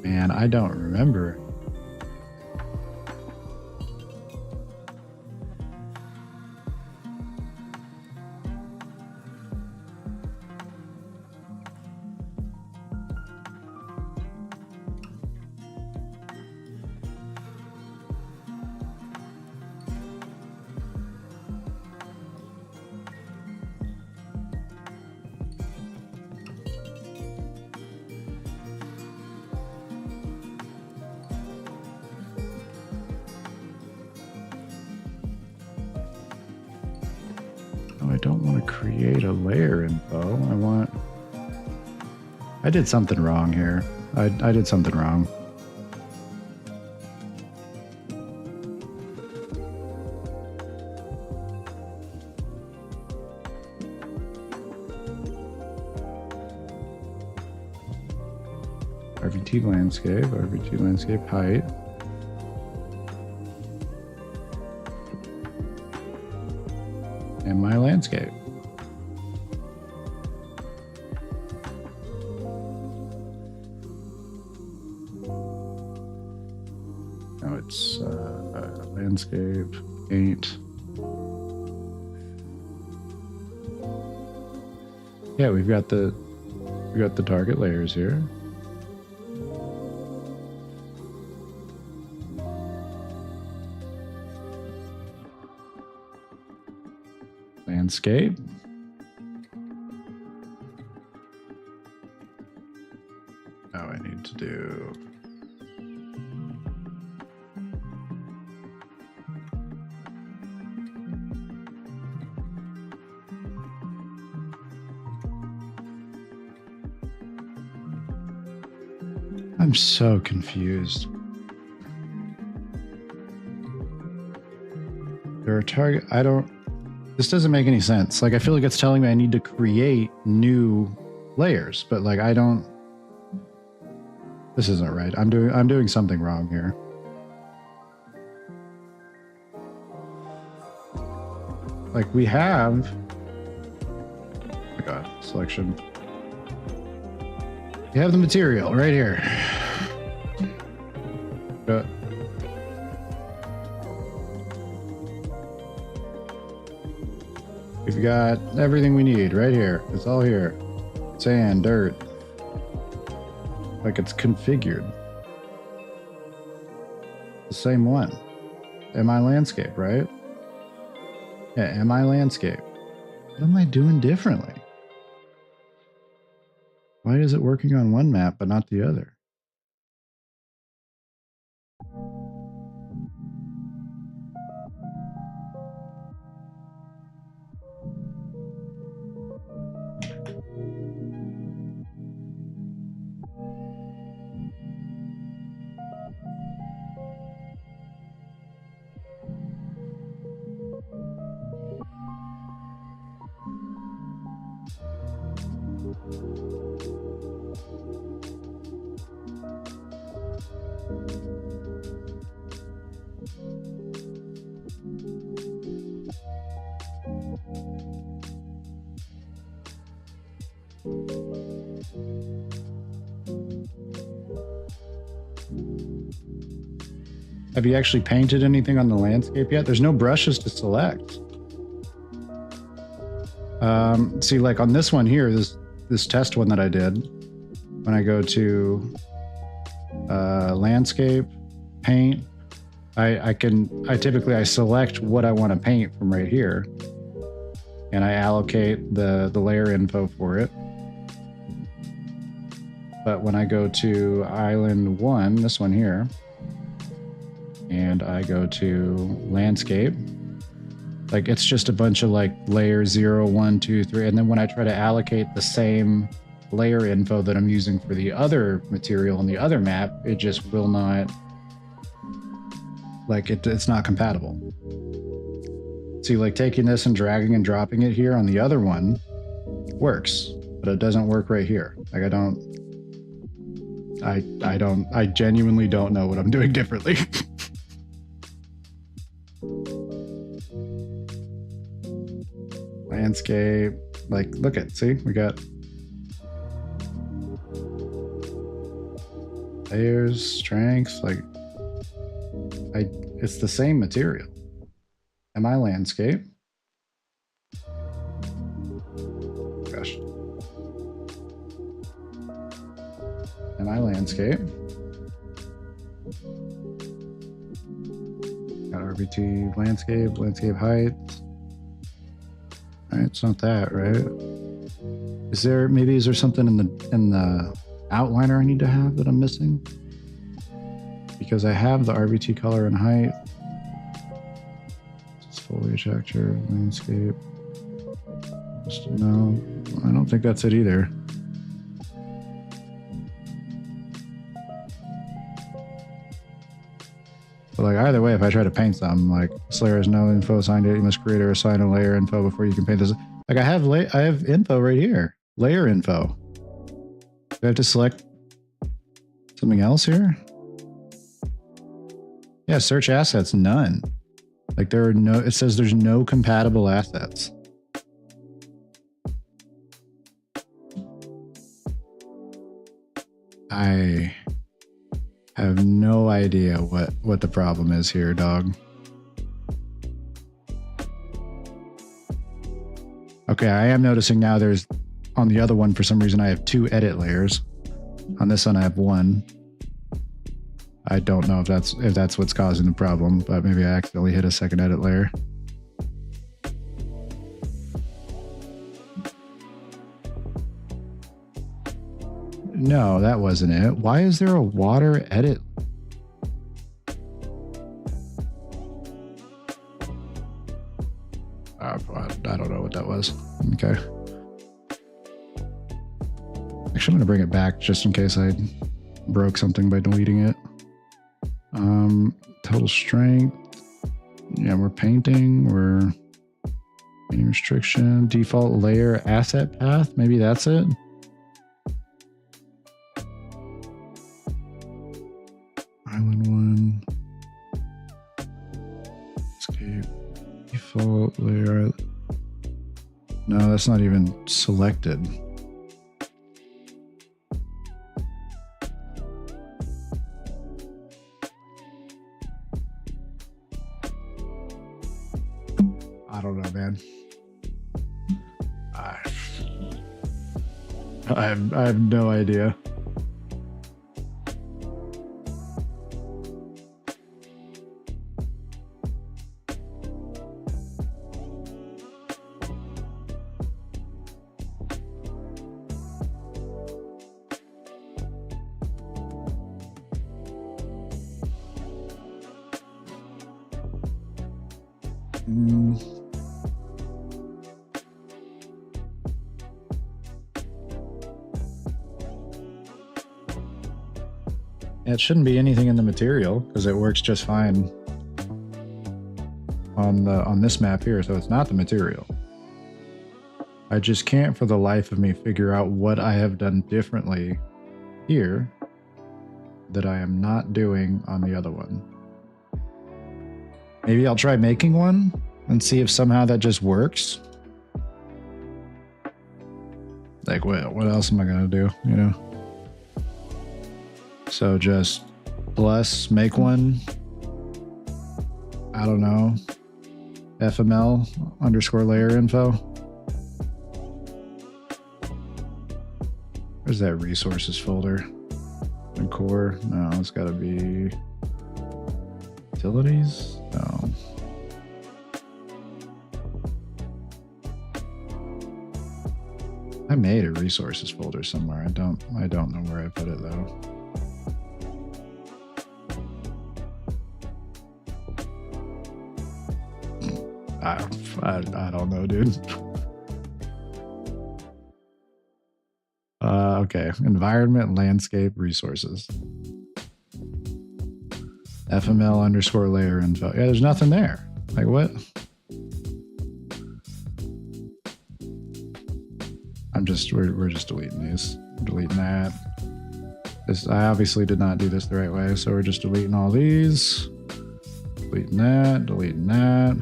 Man, I don't remember. I don't want to create a layer info. I did something wrong here. I did something wrong. RVT landscape height. And my landscape. Now it's landscape, paint. Yeah, we've got the target layers here. Landscape. Oh, I need to do. I'm so confused. There are target. This doesn't make any sense. Like, I feel like it's telling me I need to create new layers, but like, this isn't right. I'm doing something wrong here. Like, we have, oh my God, selection. We have the material right here. We've got everything we need right here. It's all here. Sand, dirt. Like, it's configured. The same one. MI landscape, right? Yeah, MI landscape. What am I doing differently? Why is it working on one map but not the other? Have you actually painted anything on the landscape yet? There's no brushes to select. See, like on this one here, this test one that I did, when I go to landscape, paint, I typically select what I want to paint from right here, and I allocate the layer info for it. But when I go to Island 1, this one here, and I go to landscape, like it's just a bunch of like layer 0, 1, 2, 3. And then when I try to allocate the same layer info that I'm using for the other material on the other map, it just will not, like it's not compatible. See, like taking this and dragging and dropping it here on the other one works, but it doesn't work right here. Like I genuinely don't know what I'm doing differently. Landscape, like look at, see, we got layers, strengths, like it's the same material. Am I landscape? Gosh. Am I landscape? Got RBT landscape, landscape height. All right, it's not that, right? Is there something in the outliner I need to have that I'm missing? Because I have the RBT color and height. It's foliage actor, landscape. No, I don't think that's it either. But like either way, if I try to paint something, like this layer has no info assigned to it, you must create or assign a layer info before you can paint this. Like I have info right here, layer info. Do I have to select something else here? Yeah, search assets, none. Like there are no, it says there's no compatible assets. I have no idea what the problem is here, dog. Okay, I am noticing now there's, on the other one, for some reason, I have 2 edit layers. On this one, I have 1. I don't know if that's what's causing the problem, but maybe I accidentally hit a second edit layer. No, that wasn't it. Why is there a water edit? I don't know what that was. Okay. Actually, I'm going to bring it back just in case I broke something by deleting it. Total strength. Yeah, we're painting. We're painting restriction. Default layer asset path. Maybe that's it. Island 1. Escape. Default layer. No, that's not even selected. I don't know, man. I have no idea. It shouldn't be anything in the material because it works just fine on this map here, so it's not the material. I just can't for the life of me figure out what I have done differently here that I am not doing on the other one. Maybe I'll try making one and see if somehow that just works. Like, what else am I gonna do, you know? So just plus make one, I don't know, FML underscore layer info. Where's that resources folder? And core? No, it's got to be utilities. No. I made a resources folder somewhere. I don't know where I put it though. I don't know, dude. Okay, environment, landscape, resources. FML underscore layer info. Yeah, there's nothing there. Like what? We're just deleting these. Deleting that. I obviously did not do this the right way, so we're just deleting all these. Deleting that, deleting that,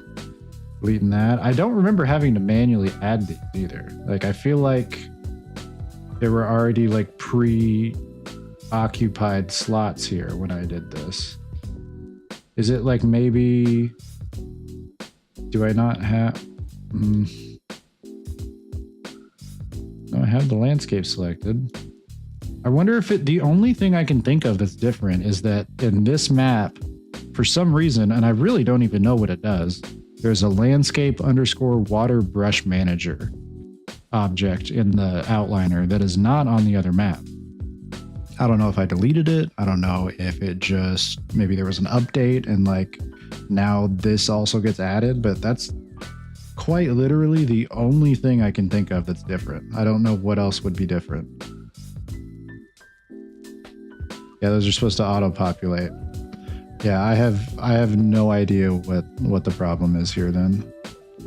deleting that. I don't remember having to manually add these either. Like I feel like there were already like pre-occupied slots here when I did this. Is it like maybe, do I not have, no, I have the landscape selected. I wonder if the only thing I can think of that's different is that in this map, for some reason, and I really don't even know what it does, there's a landscape underscore water brush manager object in the outliner that is not on the other map. I don't know if I deleted it. I don't know if it just, maybe there was an update and like now this also gets added, but that's quite literally the only thing I can think of that's different. I don't know what else would be different. Yeah, those are supposed to auto-populate. Yeah, I have no idea what the problem is here then.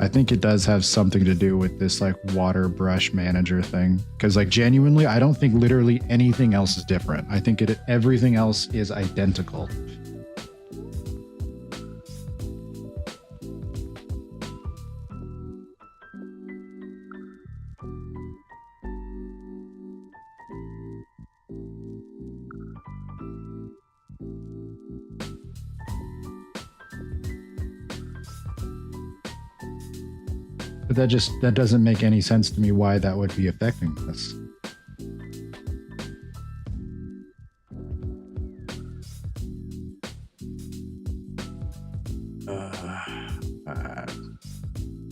I think it does have something to do with this like water brush manager thing. Because like genuinely, I don't think literally anything else is different. I think everything else is identical. But that doesn't make any sense to me why that would be affecting this.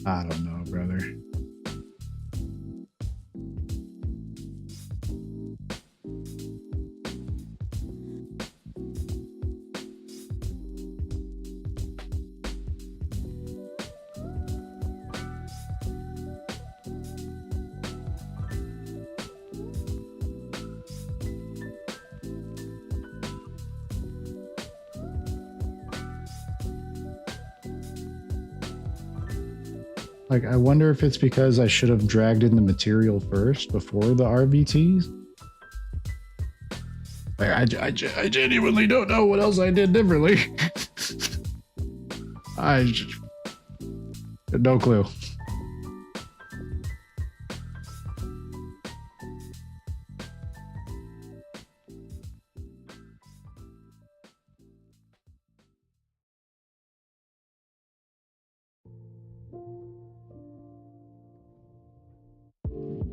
I don't know, brother. Like, I wonder if it's because I should have dragged in the material first before the RVTs. Like, I genuinely don't know what else I did differently. No clue.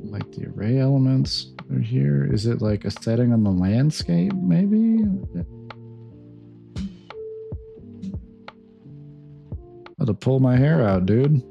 Like the array elements are here. Is it like a setting on the landscape, maybe? I had to pull my hair out, dude.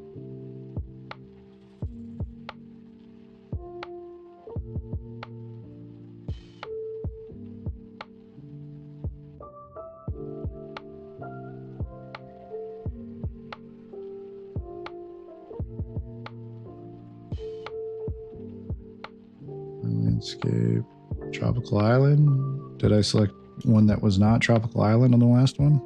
Landscape, Tropical Island. Did I select one that was not Tropical Island on the last one?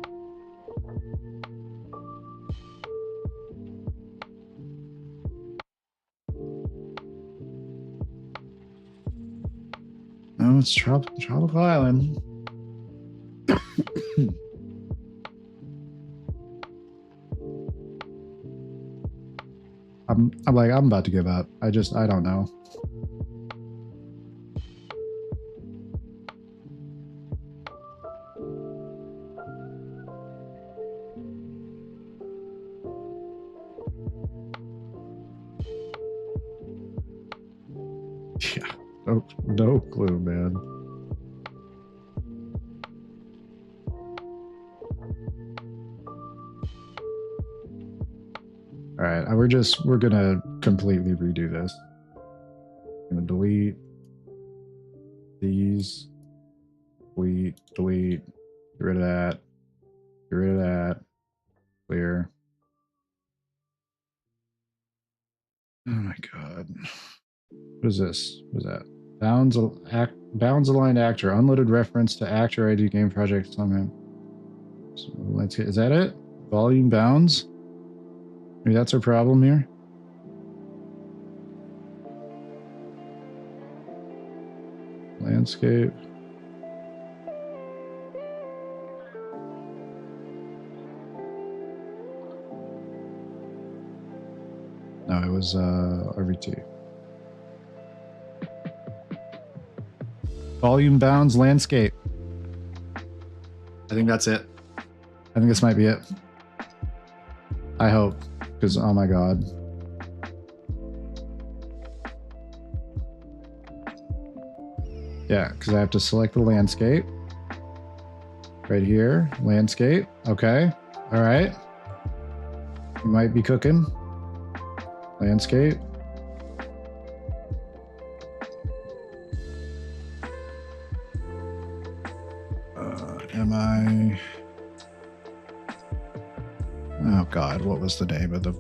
No, it's Tropical Island. I'm about to give up. I don't know. Yeah, no clue, man. All right, we're gonna completely redo this. I'm gonna delete these, delete, get rid of that, get rid of that, clear. Oh my god. What is this? What is that? Bounds aligned actor. Unloaded reference to actor ID game project. So let's get, is that it? Volume bounds? Maybe that's our problem here. Landscape. No, it was RVT. Volume bounds landscape. I think that's it. I think this might be it. I hope, because oh my god. Yeah, because I have to select the landscape. Right here, landscape. Okay, all right. You might be cooking. Landscape. Am I... Oh god, what was the name of the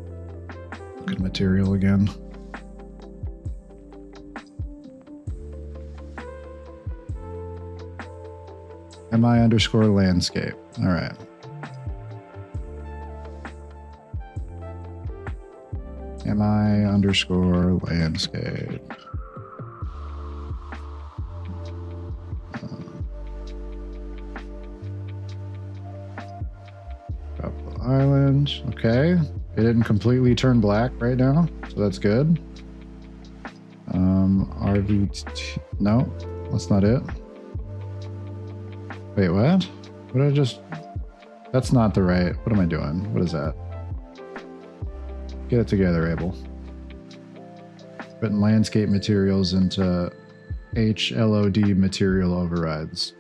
fucking material again? MI underscore landscape. All right. MI underscore landscape. Island. Okay. It didn't completely turn black right now, so that's good. RVT. No, that's not it. Wait, what? What did I just... That's not the right... What am I doing? What is that? Get it together, Abel. Putting landscape materials into HLOD material overrides.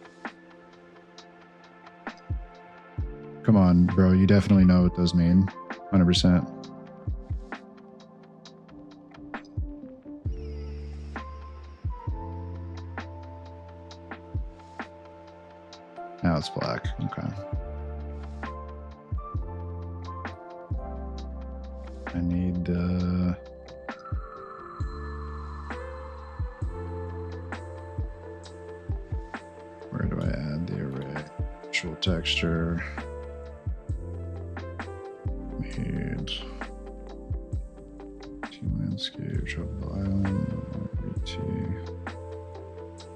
Come on, bro. You definitely know what those mean. 100%. Now it's black. Okay. I need where do I add the array? Actual texture. Need landscape, tropical island, RVT,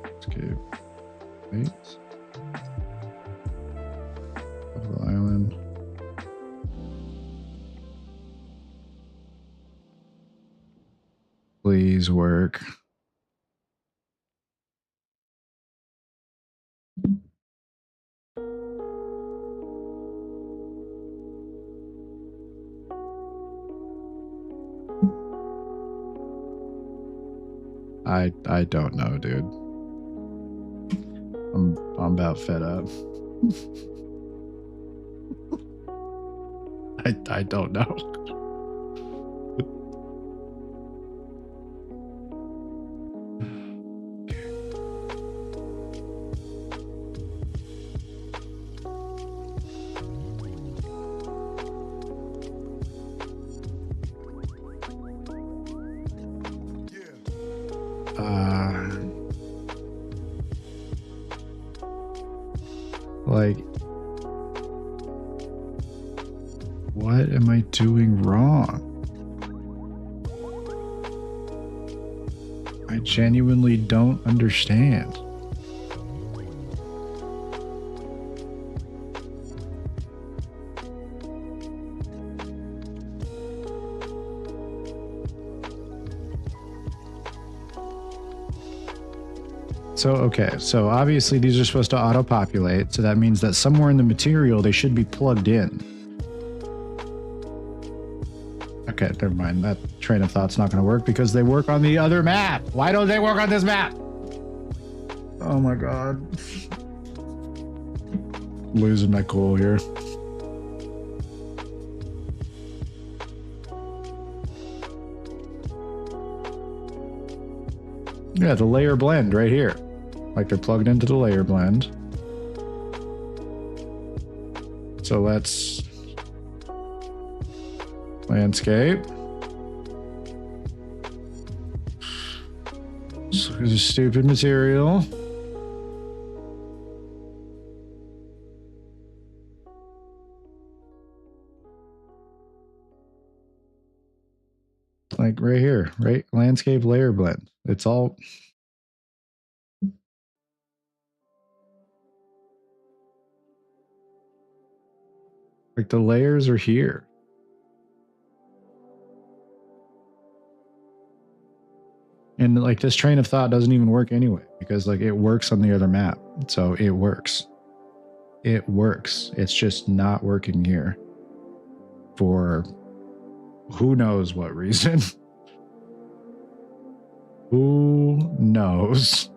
landscape, wait. Tropical island. Please work. I don't know, dude. I'm about fed up. I don't know. Like, what am I doing wrong? I genuinely don't understand. So, okay, so obviously these are supposed to auto-populate, so that means that somewhere in the material they should be plugged in. Okay, never mind. That train of thought's not going to work because they work on the other map. Why don't they work on this map? Oh my god. Losing my cool here. Yeah, the layer blend right here. Like they're plugged into the layer blend. So let's landscape. Stupid material. Like right here, right? Landscape layer blend. It's all. Like the layers are here. And like this train of thought doesn't even work anyway because like it works on the other map. So it works. It works. It's just not working here for who knows what reason. Who knows?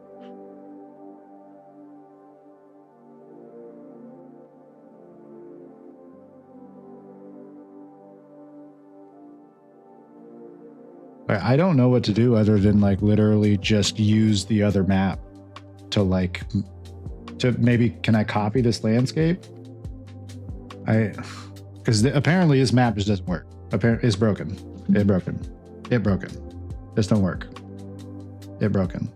I don't know what to do other than like literally just use the other map to like to maybe can I copy this landscape? Because apparently this map just doesn't work. Apparently it's broken. It broken. It broken. This don't work. It broken.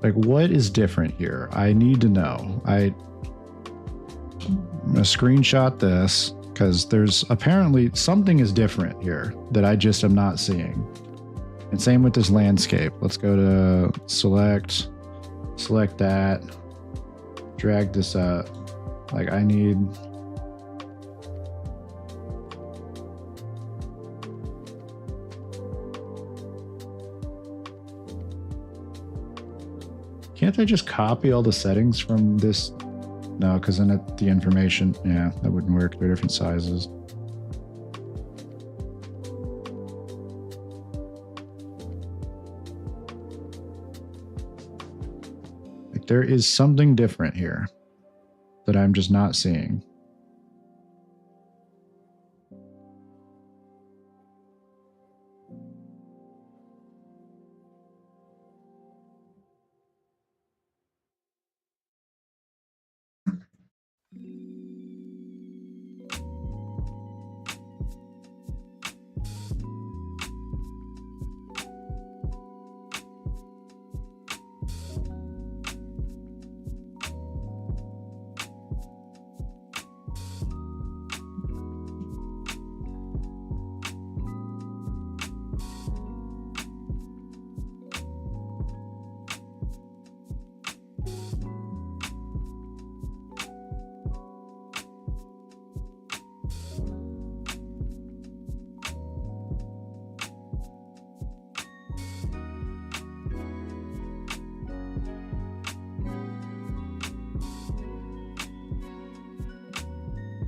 Like, what is different here? I need to know. I'm gonna screenshot this because there's apparently something is different here that I just am not seeing. And same with this landscape. Let's go to select that, drag this up. Like I need. Can't I just copy all the settings from this? No, because then the information, yeah, that wouldn't work. They're different sizes. Like there is something different here that I'm just not seeing.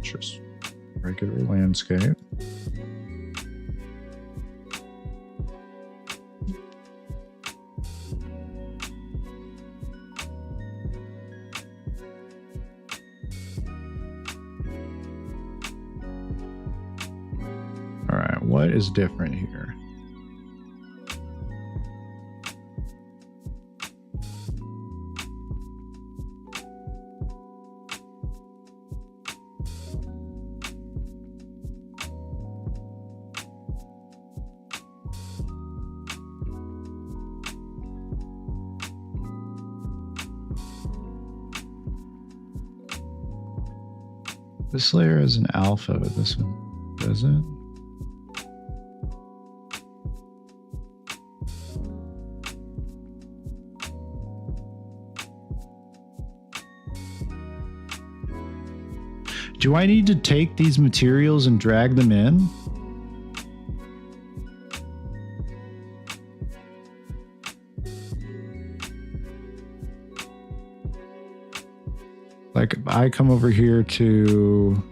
Just regular landscape. All right, what is different here? This layer is an alpha, but this one doesn't. Do I need to take these materials and drag them in? Like, I come over here to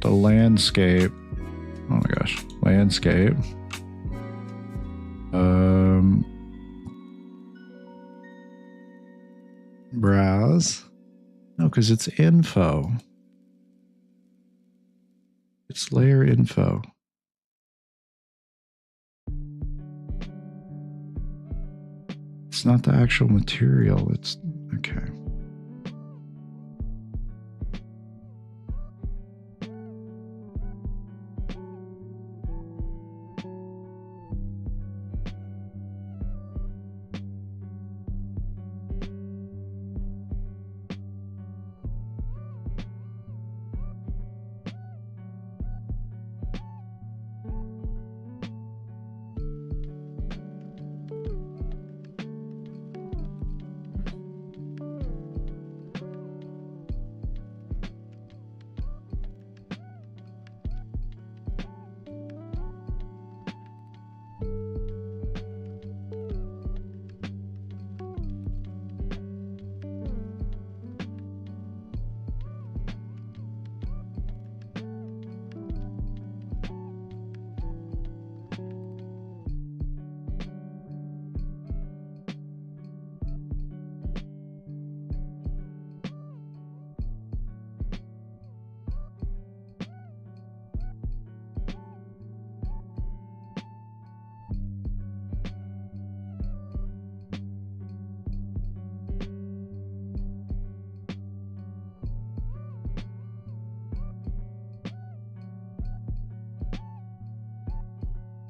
the landscape. Oh my gosh, landscape. Browse. No, because it's info. It's layer info. It's not the actual material. It's okay.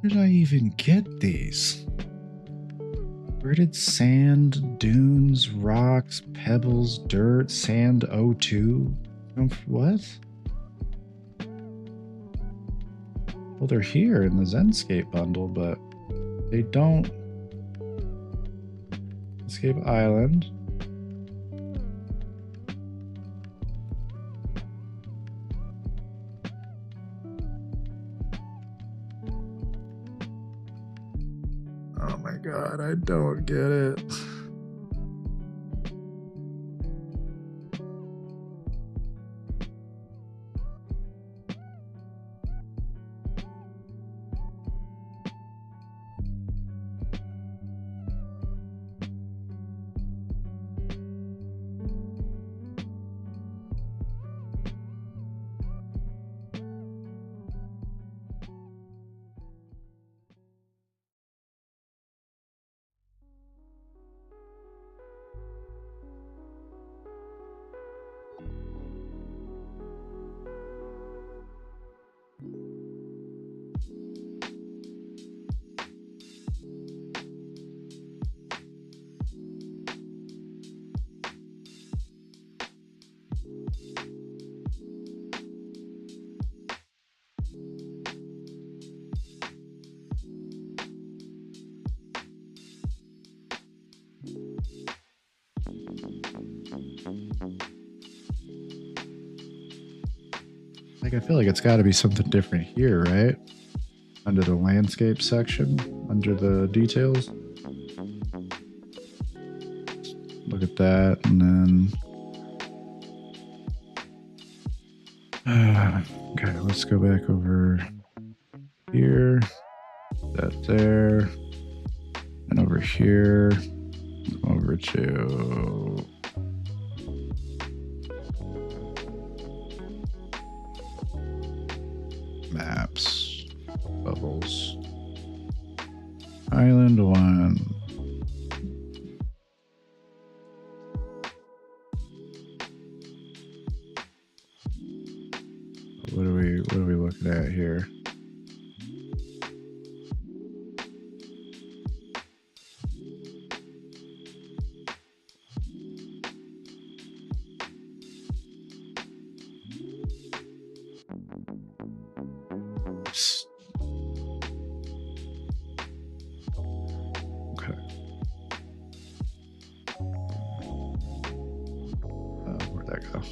Where did I even get these? Where did sand, dunes, rocks, pebbles, dirt, sand, O2 come from? What? Well, they're here in the Zenscape bundle, but they don't. Zenscape Island. Oh my god, I don't get it. Like, I feel like it's got to be something different here, right? Under the landscape section, under the details. Look at that, and then okay, let's go back over here, that there, and over here, over to maps, bubbles, island 1. What are we looking at here? Okay. that go?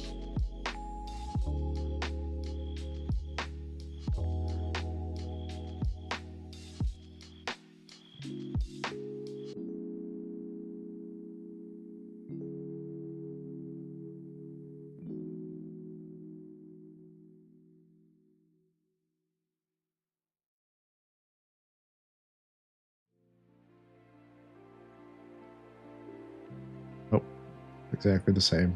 Oh, exactly the same.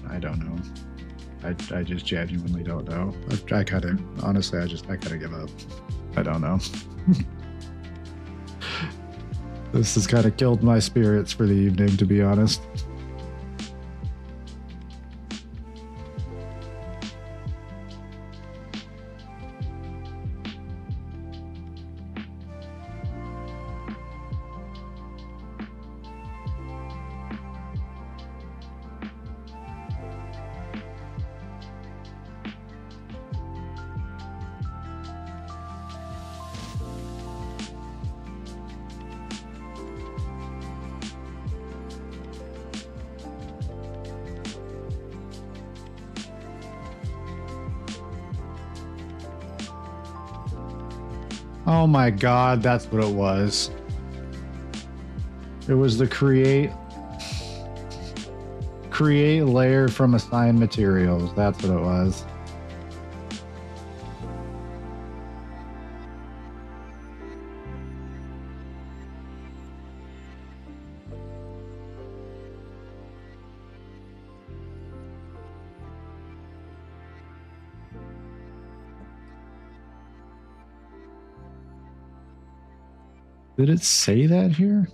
I don't know. I just genuinely don't know. I kind of, honestly, I kind of give up. I don't know. This has kind of killed my spirits for the evening, to be honest. Oh my god, that's what it was. It was the create layer from assigned materials. That's what it was. Did it say that here?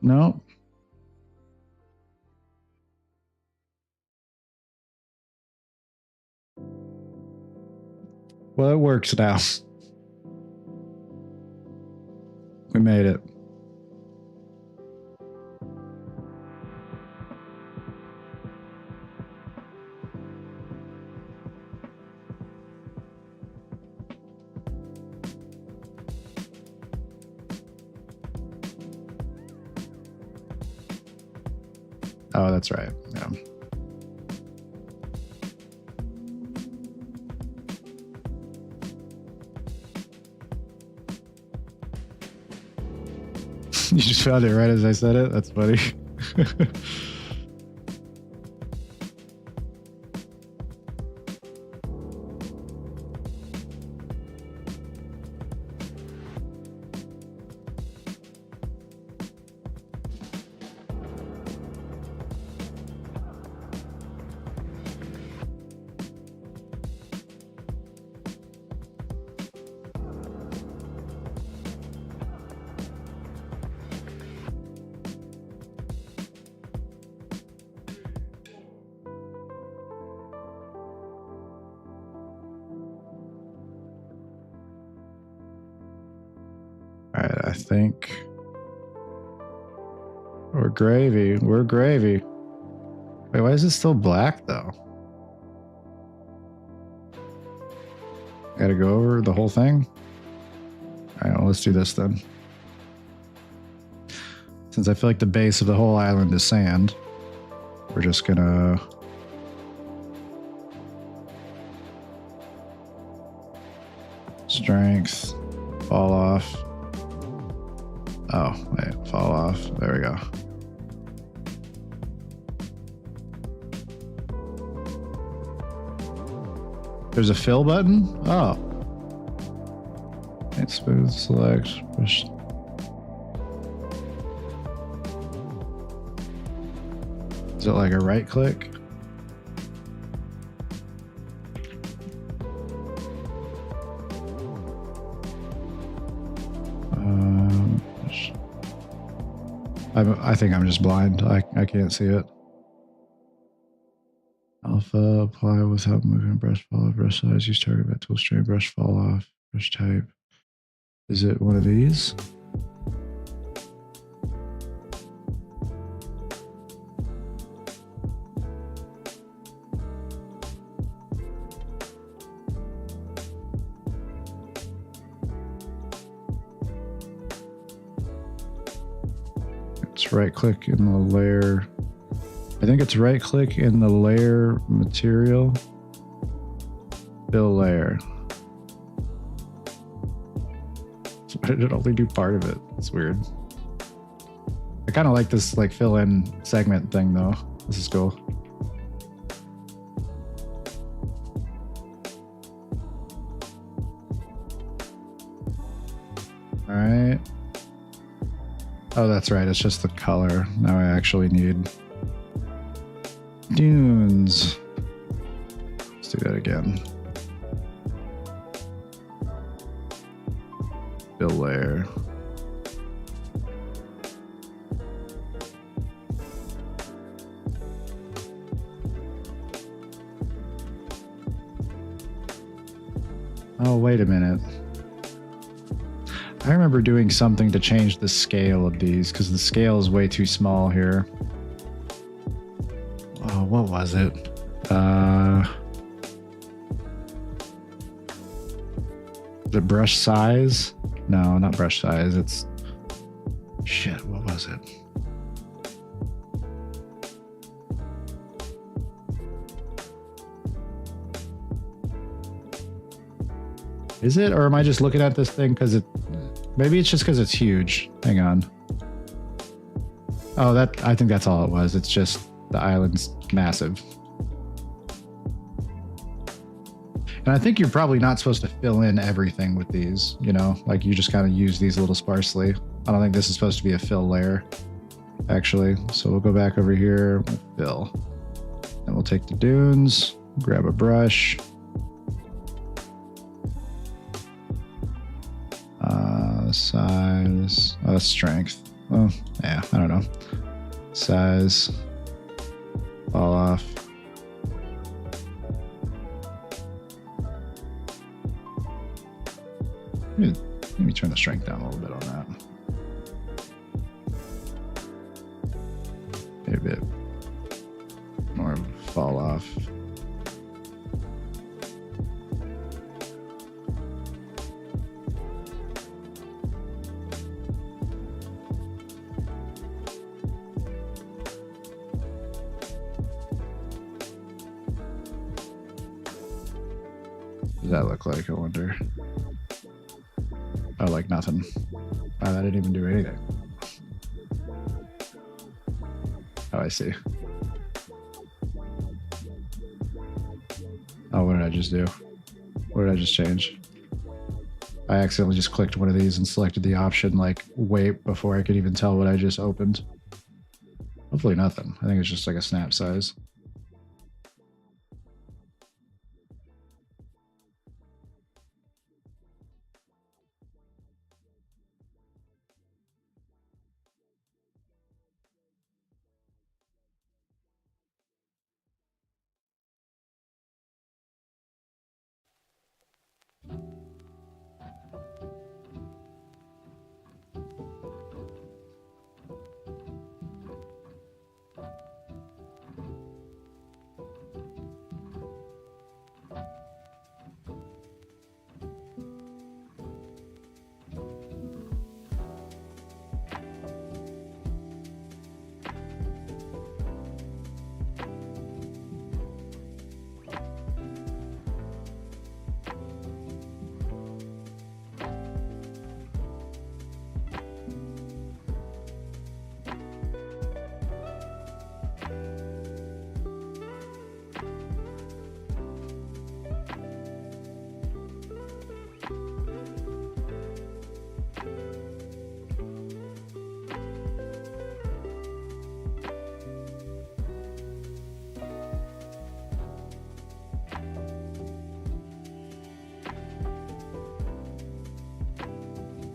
No. Well, it works now. We made it. Oh, that's right. Yeah. You just found it right as I said it? That's funny. All right, I think we're gravy. We're gravy. Wait, why is it still black though? Gotta go over the whole thing? All right, well, let's do this then. Since I feel like the base of the whole island is sand, we're just gonna... Strength, fall off. Oh, wait, fall off. There we go. There's a fill button? Oh. It's smooth, select, push. Is it like a right click? I think I'm just blind. I can't see it. Alpha, apply without moving brush fall off, brush size, use target vet tool, strain, brush fall off, brush type. Is it one of these? It's right click in the layer. I think it's right click in the layer material. Fill layer. So why did it only do part of it? It's weird. I kind of like this like fill in segment thing though. This is cool. All right. Oh, that's right. It's just the color. Now I actually need dunes. Let's do that again. Fill layer. Oh, wait a minute. I remember doing something to change the scale of these because the scale is way too small here. Oh, what was it? The brush size? No, not brush size. It's shit. What was it? Is it, or am I just looking at this thing because it? Maybe it's just because it's huge. Hang on. Oh, I think that's all it was. It's just the island's massive. And I think you're probably not supposed to fill in everything with these, you know, like you just kind of use these a little sparsely. I don't think this is supposed to be a fill layer, actually. So we'll go back over here, we'll fill. Then we'll take the dunes, grab a brush. Size, strength. Oh, yeah, I don't know. Size, fall off. Let me turn the strength down a little bit on that. Maybe a bit more fall off. What does that look like, I wonder? Oh, like nothing. Oh, that didn't even do anything. Oh, I see. Oh, what did I just do? What did I just change? I accidentally just clicked one of these and selected the option like wait before I could even tell what I just opened. Hopefully nothing. I think it's just like a snap size.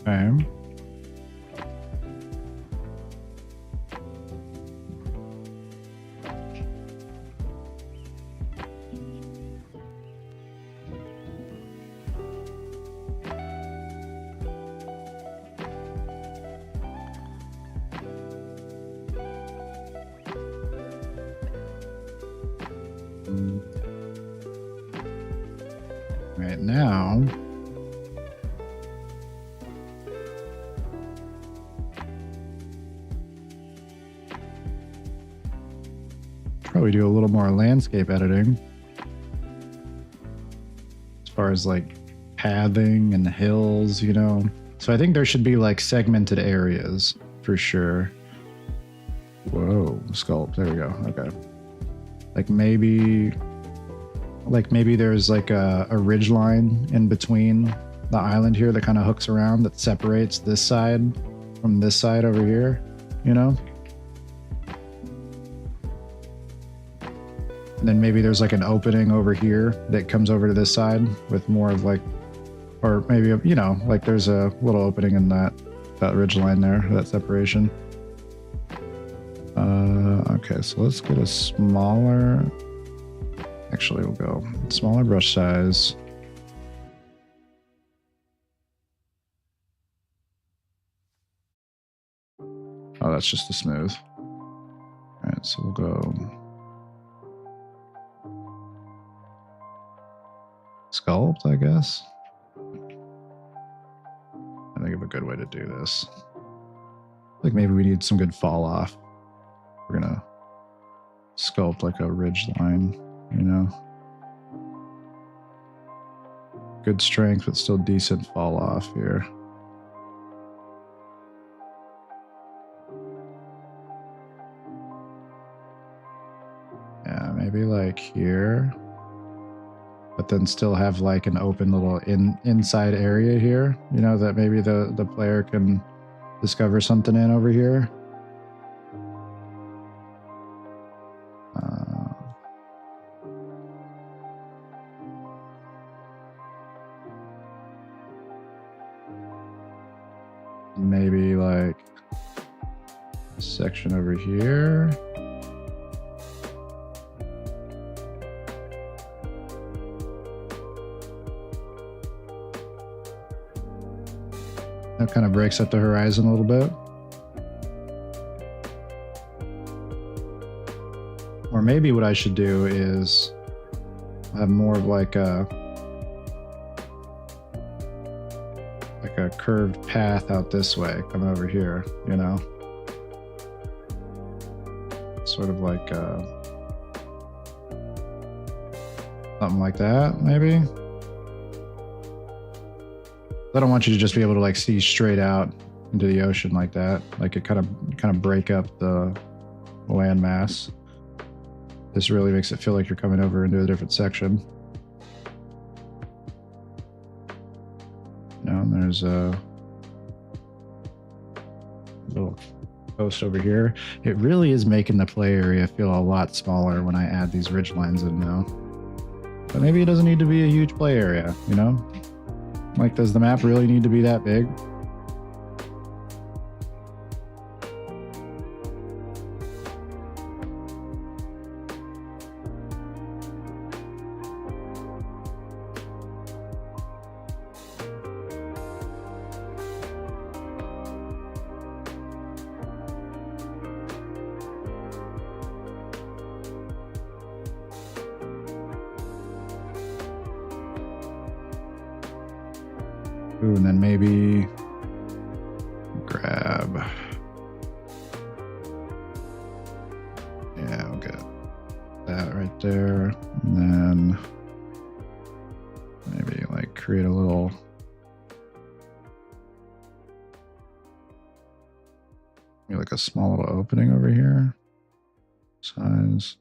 Okay. Right now, probably do a little more landscape editing as far as like pathing and hills, you know. So I think there should be like segmented areas for sure. Whoa, sculpt. There we go. Okay. Like maybe there's like a ridge line in between the island here that kind of hooks around that separates this side from this side over here, you know? And then maybe there's like an opening over here that comes over to this side with more of like, or maybe, you know, like there's a little opening in that ridge line there, that separation. Okay, so let's get a smaller, actually we'll go smaller brush size. Oh, that's just the smooth. All right, so we'll go sculpt, I guess. I think of a good way to do this. Like maybe we need some good fall off. We're gonna sculpt like a ridge line, you know. Good strength, but still decent fall off here. Yeah, maybe like here, but then still have like an open little inside area here, you know, that maybe the player can discover something in over here. Maybe like a section over here. That kind of breaks up the horizon a little bit. Or maybe what I should do is have more of like a curved path out this way coming over here, you know, sort of like something like that. Maybe I don't want you to just be able to like see straight out into the ocean like that, like it kind of break up the landmass. This really makes it feel like you're coming over into a different section. And there's a little coast over here. It really is making the play area feel a lot smaller when I add these ridge lines in now. But maybe it doesn't need to be a huge play area, you know? Like, does the map really need to be that big? Ooh, and then maybe grab. Yeah, we'll get that right there. And then maybe like create a little. Maybe like a small little opening over here. Size.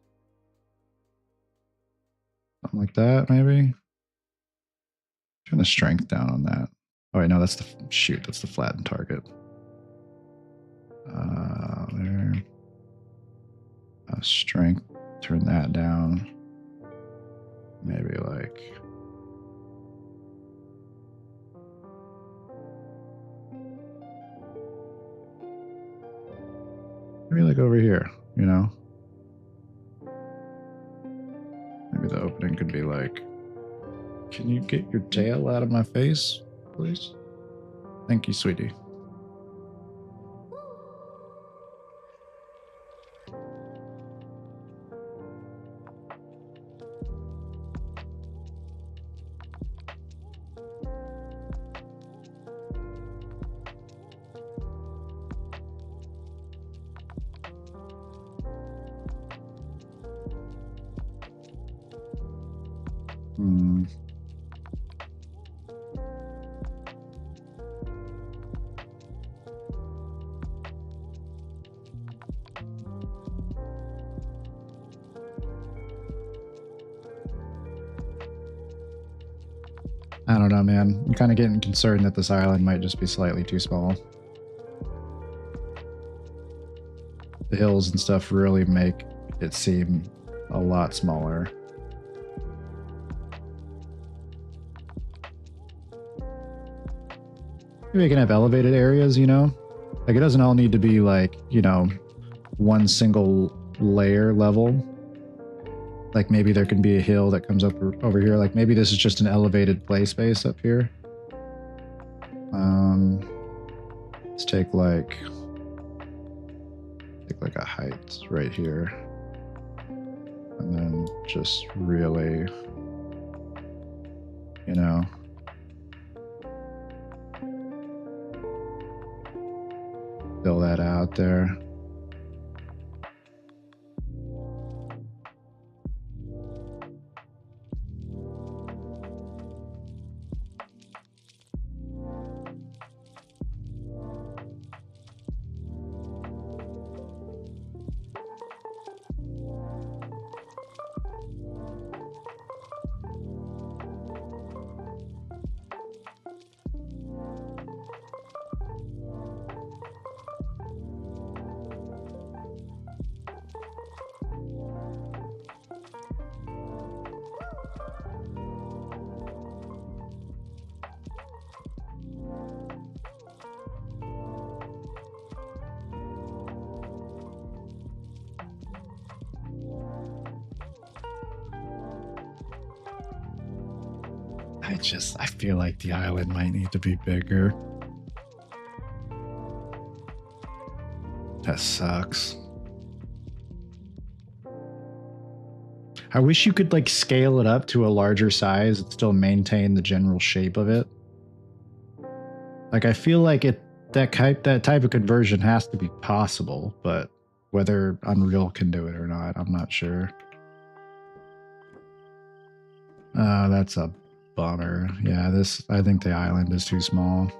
Something like that, maybe. Turn the strength down on that. Oh, wait, no, that's the shoot. That's the flattened target. There. Strength. Turn that down. Maybe like. Maybe like over here, you know? Maybe the opening could be like. Can you get your tail out of my face, please? Thank you, sweetie. Hmm. I don't know, man. I'm kind of getting concerned that this island might just be slightly too small. The hills and stuff really make it seem a lot smaller. Maybe we can have elevated areas, you know? Like, it doesn't all need to be like, you know, one single layer level. Like, maybe there can be a hill that comes up over here. Like, maybe this is just an elevated play space up here. Let's take like a height right here. And then just really, you know, fill that out there. I feel like the island might need to be bigger. That sucks. I wish you could like scale it up to a larger size and still maintain the general shape of it. Like I feel like that type of conversion has to be possible, but whether Unreal can do it or not, I'm not sure. That's a bummer. Yeah, I think the island is too small.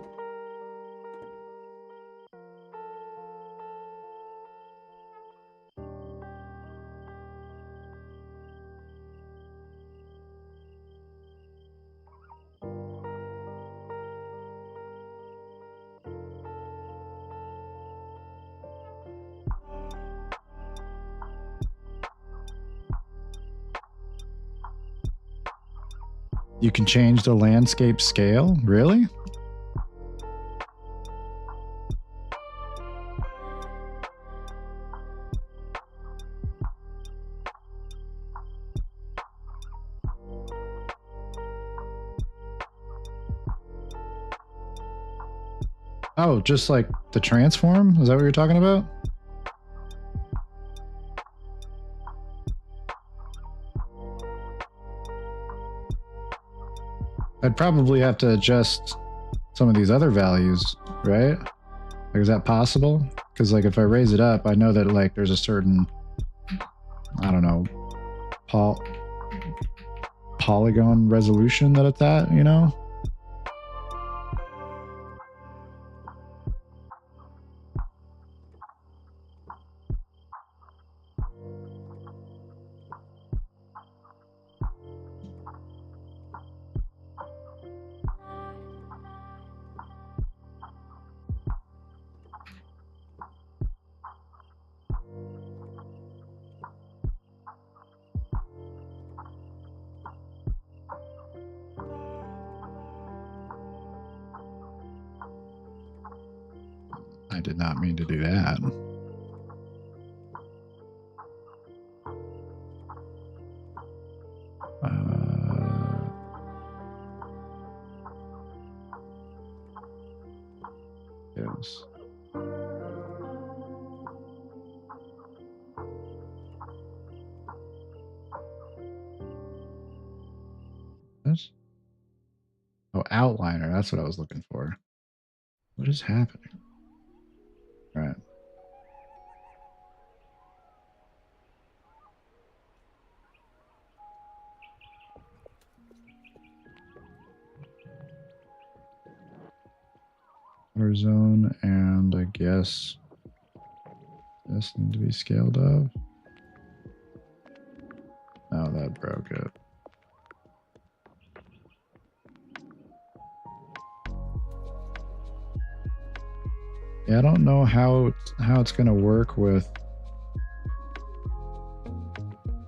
You can change the landscape scale? Really? Oh, just like the transform? Is that what you're talking about? I'd probably have to adjust some of these other values, right? Like, is that possible? Because like if I raise it up, I know that like there's a certain, I don't know, polygon resolution that it's at, you know? I did not mean to do that. Yes. Yes. Oh, outliner. That's what I was looking for. What is happening? All right. Water zone, and I guess this need to be scaled up. Oh, that broke it. Yeah, I don't know how it's gonna work with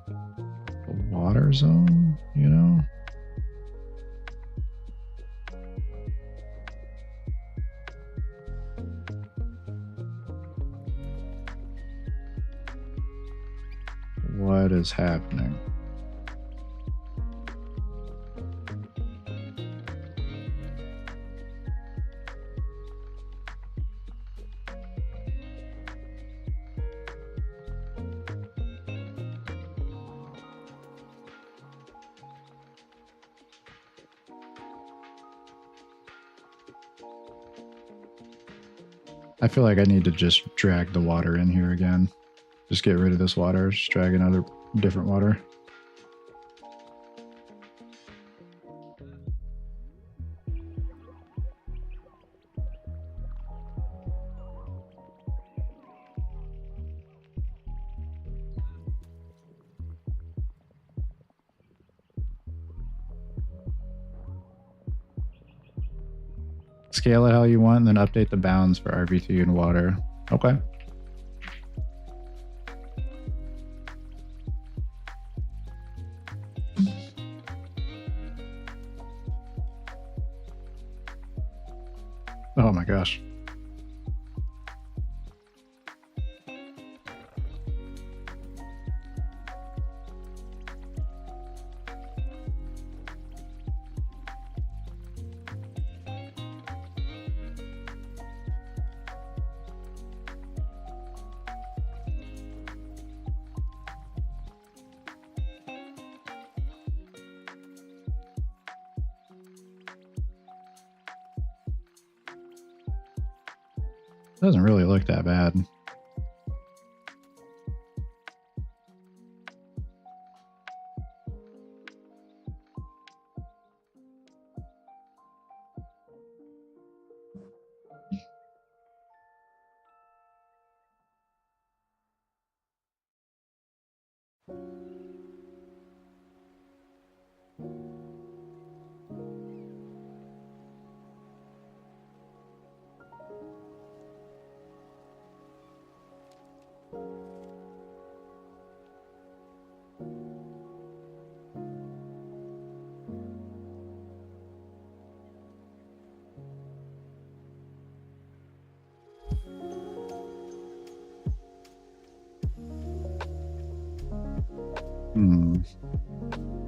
the water zone, you know? What is happening? I feel like I need to just drag the water in here again. Just get rid of this water, just drag another different water. Scale it how you want, and then update the bounds for RV2 and water. Okay. Oh my gosh. Doesn't really look that bad.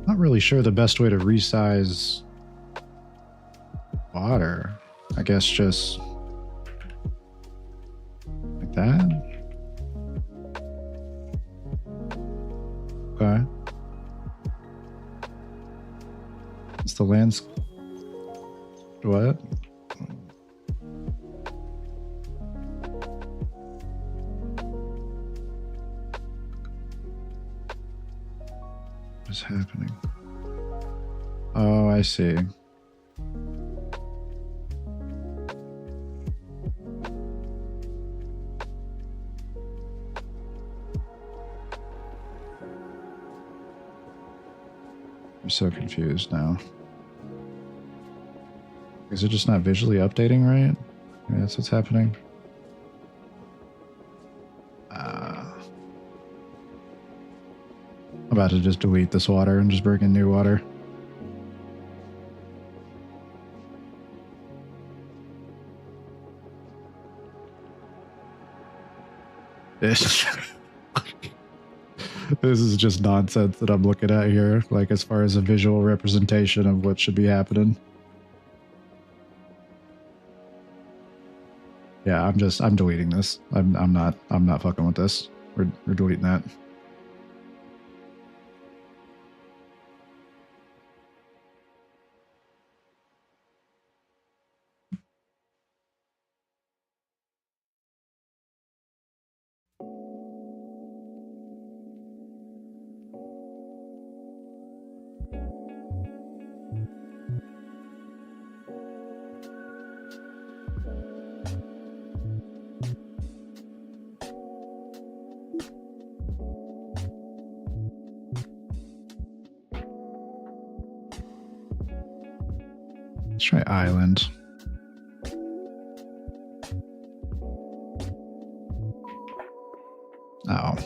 Not really sure the best way to resize water. I guess just like that. Okay. It's the lands. What? What's happening? Oh, I see. I'm so confused now. Is it just not visually updating right? Maybe that's what's happening. I'm about to just delete this water and just bring in new water. This is just nonsense that I'm looking at here, like as far as a visual representation of what should be happening. Yeah, I'm deleting this. I'm not fucking with this. We're deleting that. Let's try island. Oh.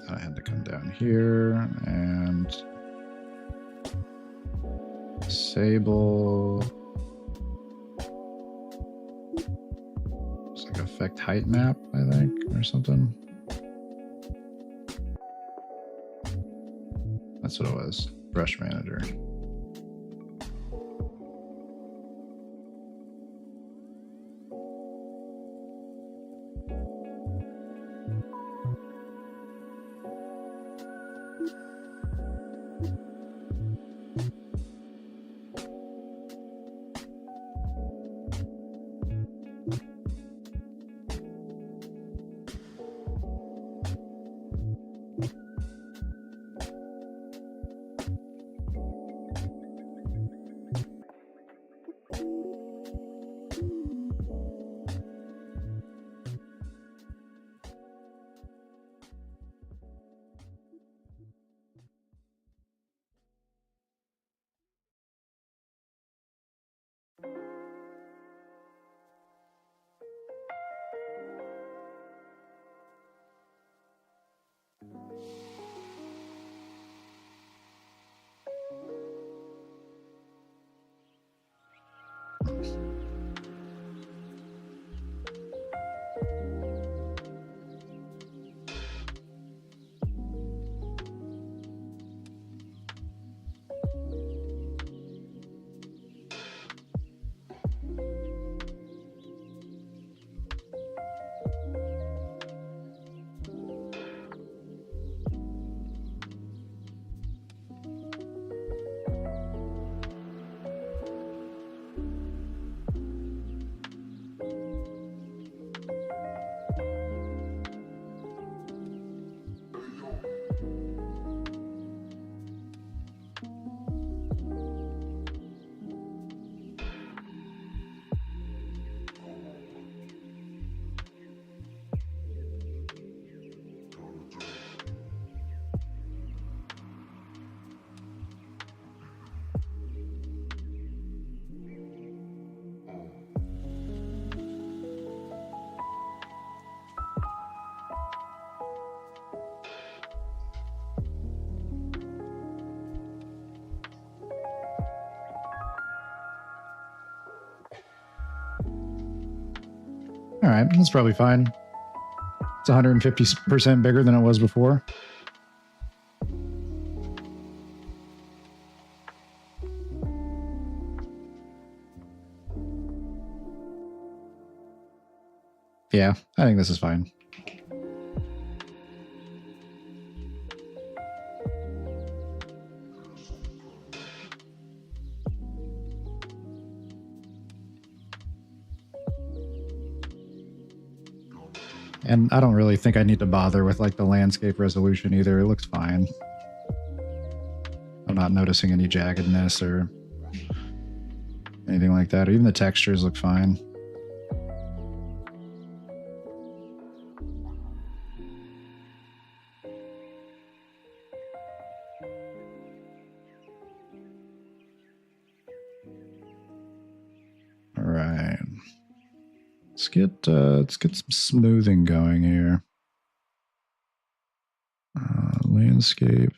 I had to come down here and disable. It's like affect height map, I think, or something. That's what it was. Brush manager. All right, that's probably fine. It's 150% bigger than it was before. Yeah, I think this is fine. And I don't really think I need to bother with like the landscape resolution either. It looks fine. I'm not noticing any jaggedness or anything like that. Or even the textures look fine. All right. Let's get some smoothing going here. Landscape.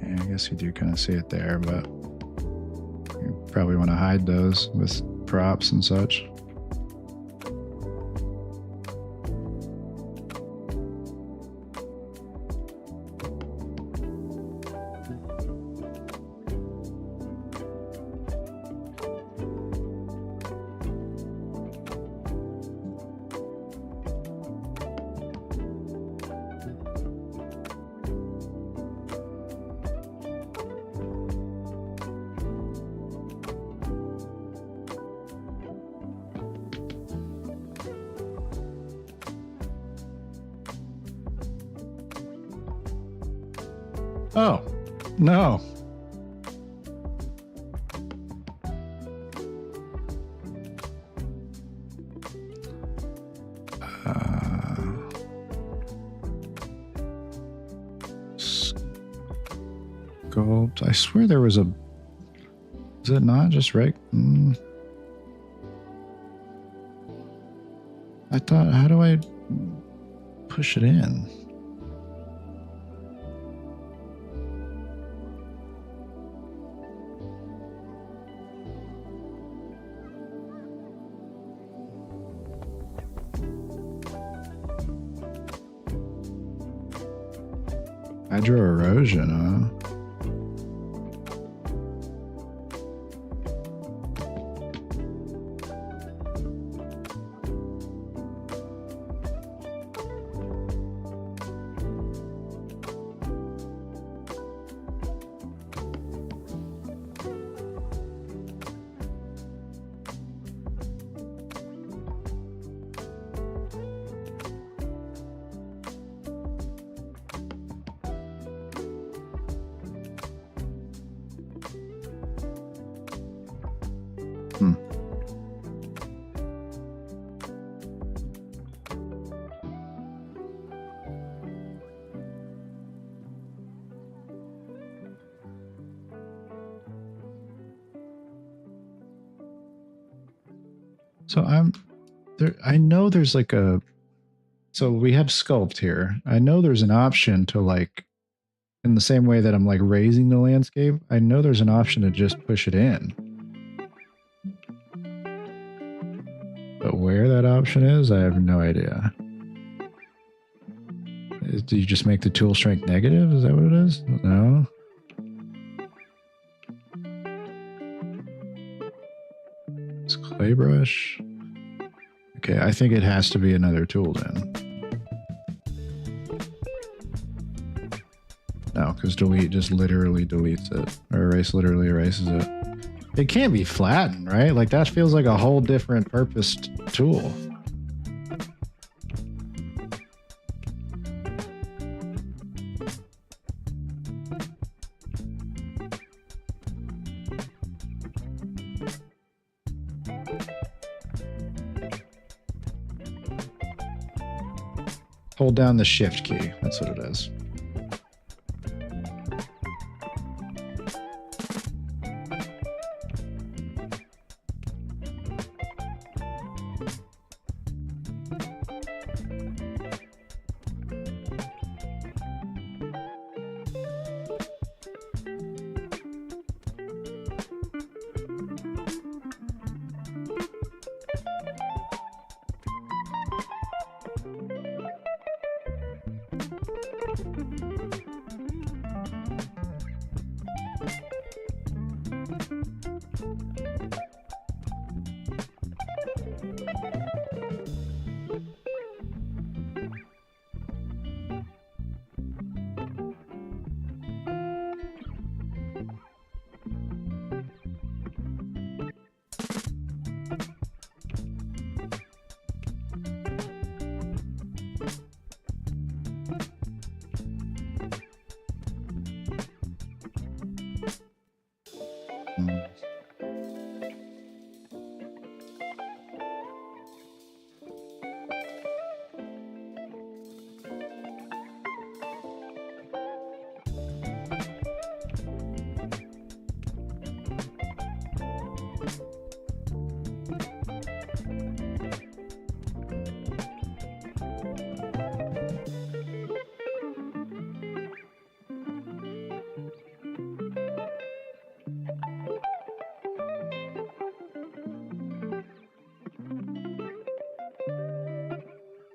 I guess you do kind of see it there, but you probably want to hide those with props and such. Oh, no. Sculpt. I swear there was a... Is it not just right? I thought, how do I push it in? Hydro erosion, huh? So I'm there. I know there's like a, so we have sculpt here. I know there's an option to like, in the same way that I'm like raising the landscape, I know there's an option to just push it in. But where that option is, I have no idea. Do you just make the tool strength negative? Is that what it is? No. It's clay brush. Okay, I think it has to be another tool then. No, because delete just literally deletes it. Or erase literally erases it. It can't be flattened, right? Like that feels like a whole different purposed tool. Hold down the shift key. That's what it is.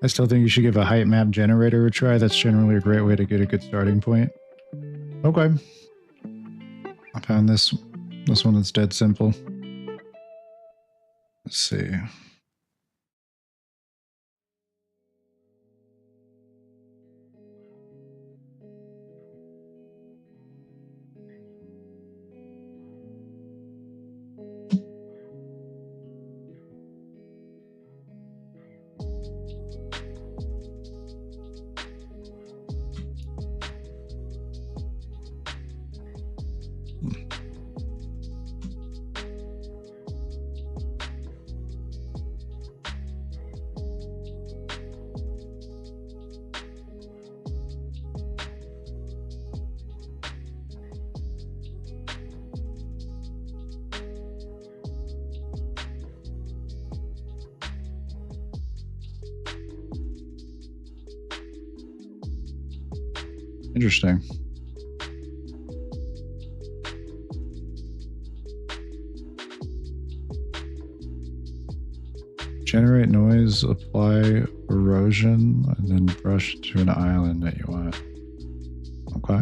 I still think you should give a height map generator a try. That's generally a great way to get a good starting point. Okay. I found this one that's dead simple. Let's see. Interesting. Generate noise, apply erosion, and then brush to an island that you want. Okay.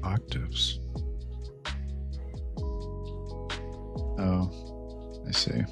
Octaves. Oh, I see.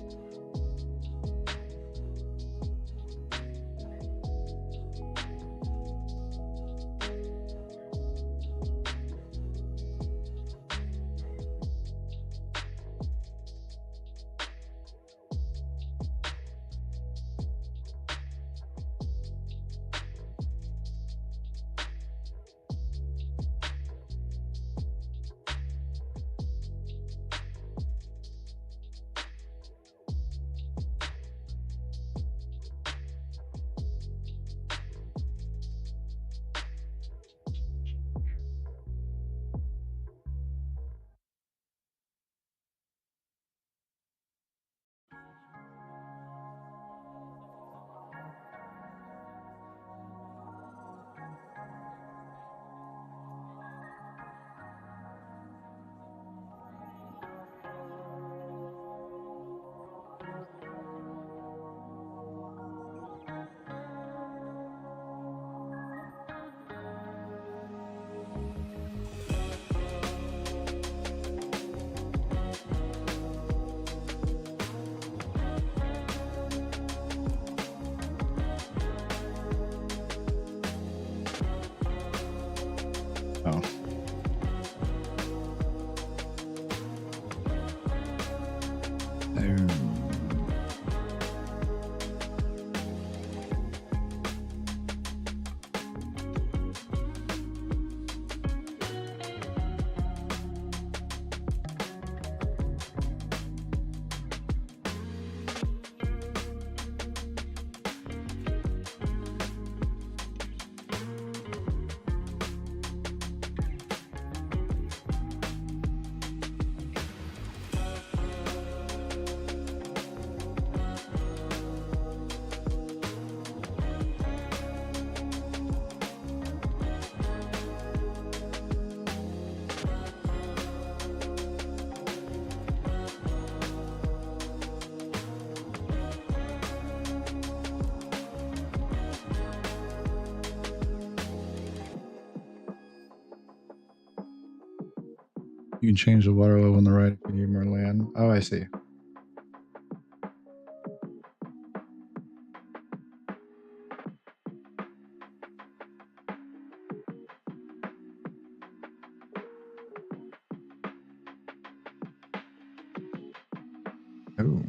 Oh. You can change the water level on the right if you need more land. Oh, I see. Oh.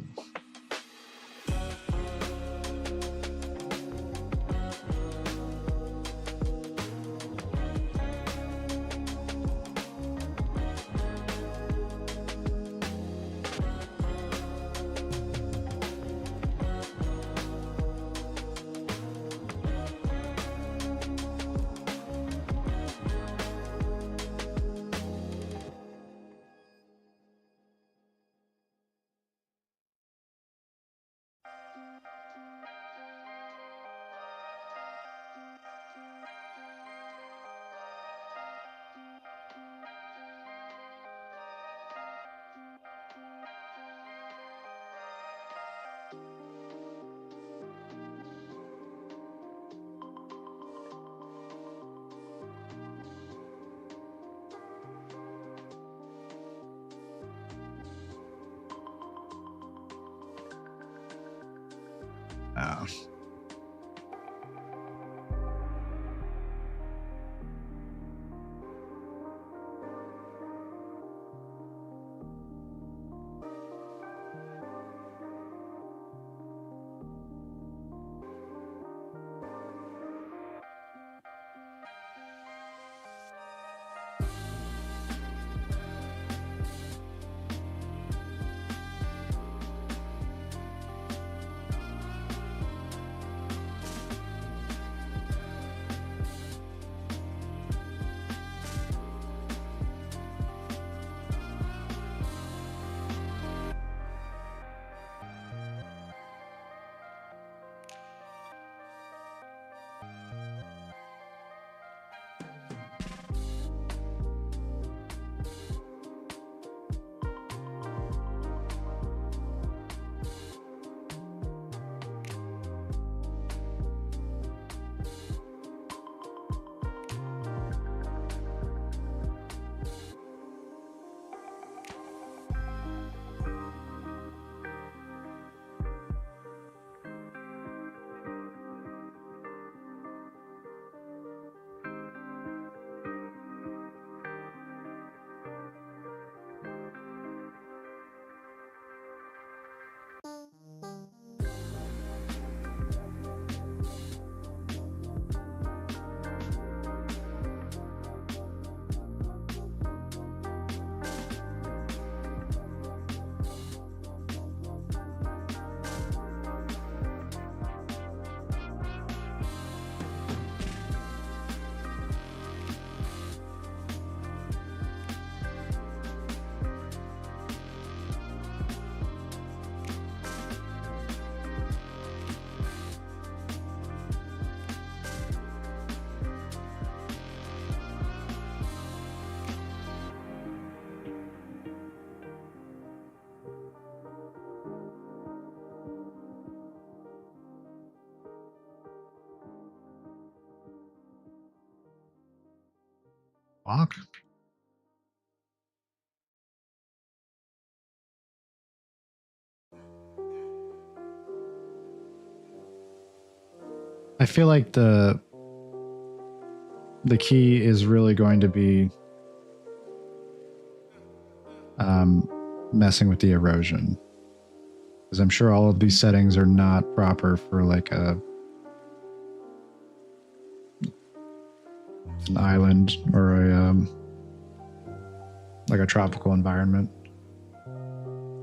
Walk. I feel like the key is really going to be messing with the erosion, because I'm sure all of these settings are not proper for like an island or a like a tropical environment.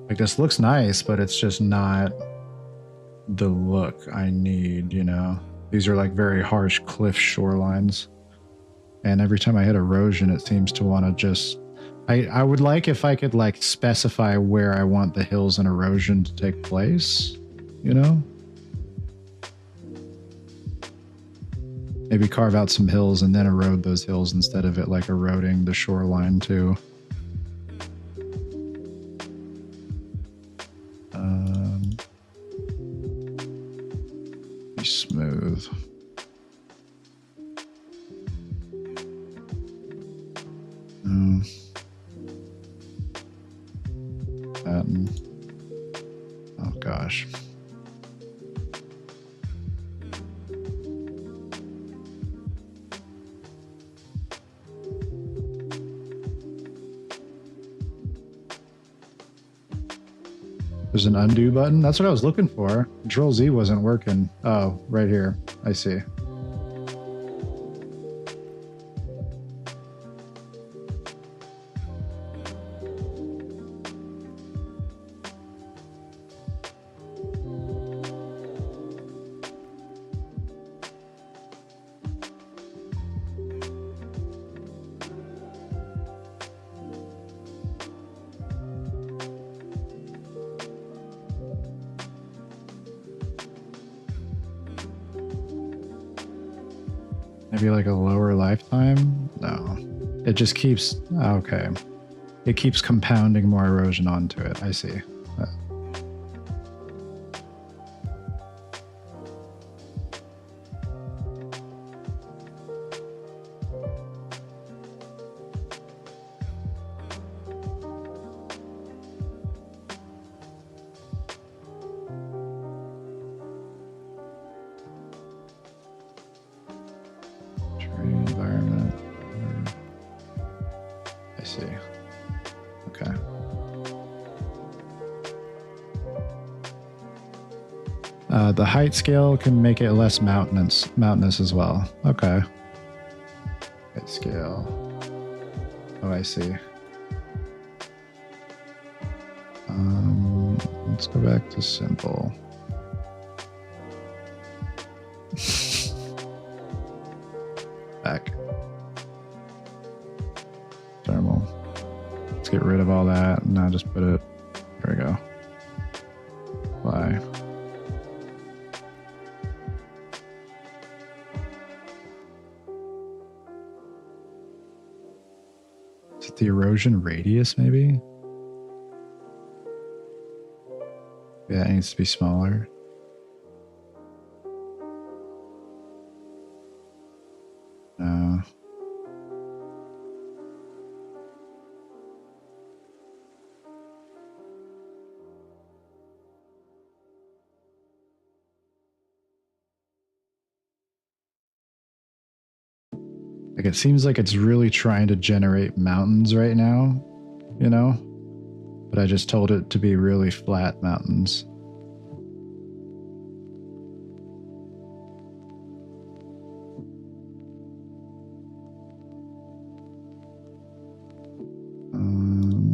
Like, this looks nice, but it's just not the look I need, you know? These are like very harsh cliff shorelines. And every time I hit erosion, it seems to want to just... I would like if I could like specify where I want the hills and erosion to take place, you know? Maybe carve out some hills and then erode those hills instead of it like eroding the shoreline too. Be smooth. Oh gosh. There's an undo button. That's what I was looking for. Control Z wasn't working. Oh, right here. I see. Maybe like a lower lifetime? No. It just keeps... Okay. It keeps compounding more erosion onto it. I see. Environment. I see. Okay. The height scale can make it less mountainous as well. Okay. Height scale. Oh, I see. Let's go back to simple. Back. Thermal. Let's get rid of all that and now just put it... There we go. Apply. Is it the erosion radius, maybe? Yeah, it needs to be smaller. No. Like, it seems like it's really trying to generate mountains right now, you know? But I just told it to be really flat mountains.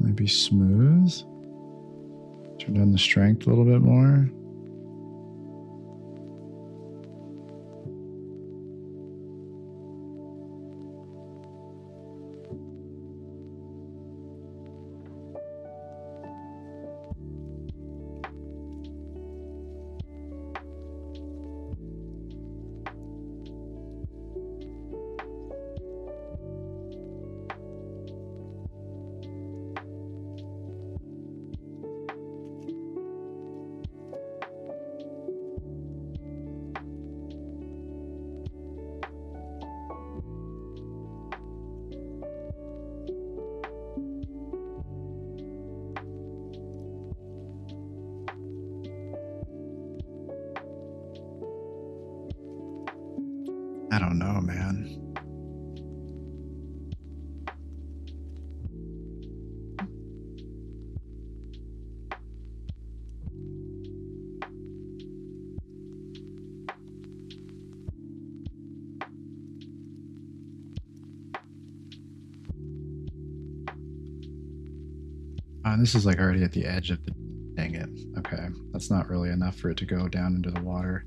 Maybe smooth. Turn down the strength a little bit more. don't know, man. This is like already at the edge of the... Dang it. Okay. That's not really enough for it to go down into the water.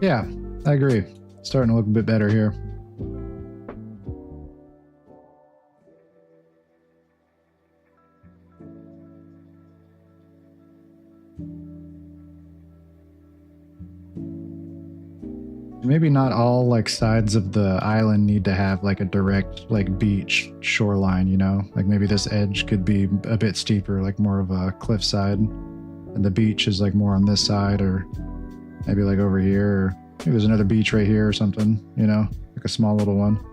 Yeah, I agree. It's starting to look a bit better here. Maybe not all like sides of the island need to have like a direct like beach shoreline, you know? Like maybe this edge could be a bit steeper, like more of a cliffside. And the beach is like more on this side, or maybe like over here, or maybe there's another beach right here or something, you know? Like a small little one.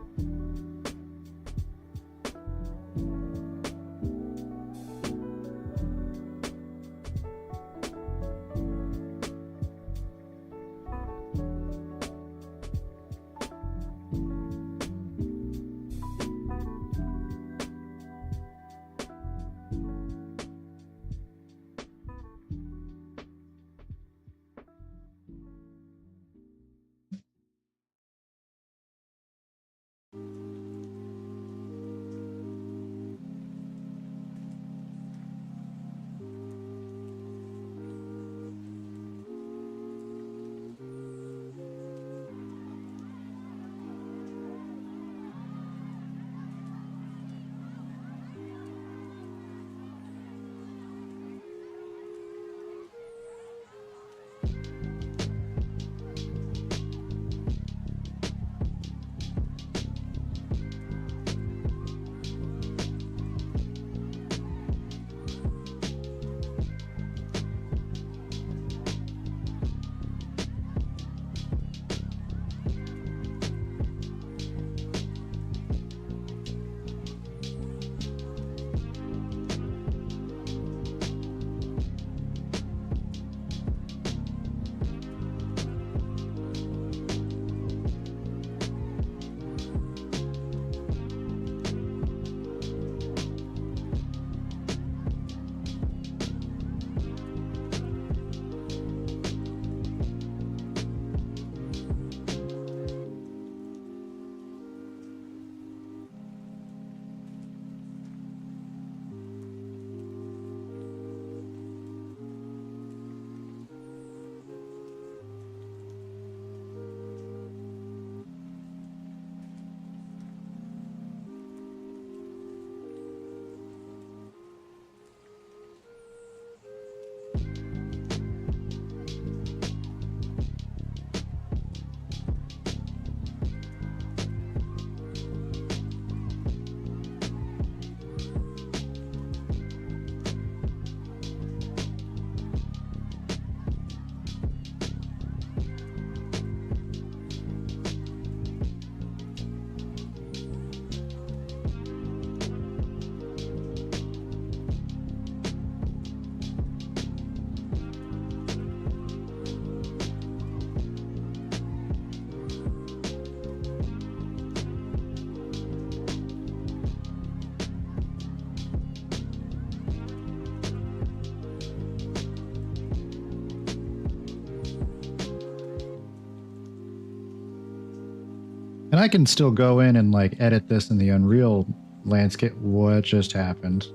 And I can still go in and like edit this in the Unreal landscape. What just happened?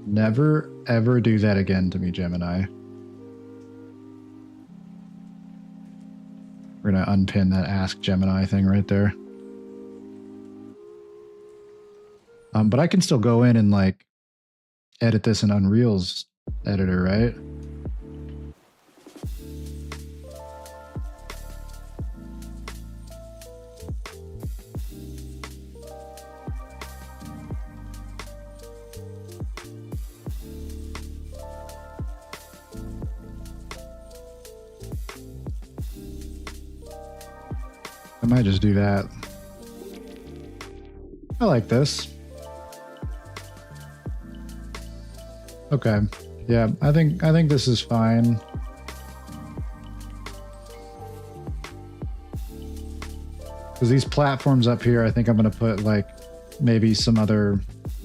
Never ever do that again to me, Gemini. We're gonna unpin that Ask Gemini thing right there. But I can still go in and like edit this in Unreal's editor, right? I might just do that. I like this. Okay. Yeah, I think this is fine. Because these platforms up here, I think I'm gonna put like maybe some other,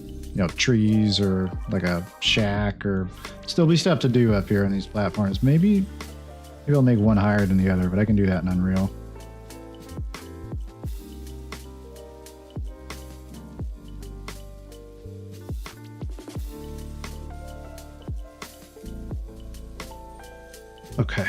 you know, trees or like a shack, or still be stuff to do up here on these platforms. Maybe I'll make one higher than the other, but I can do that in Unreal. Okay.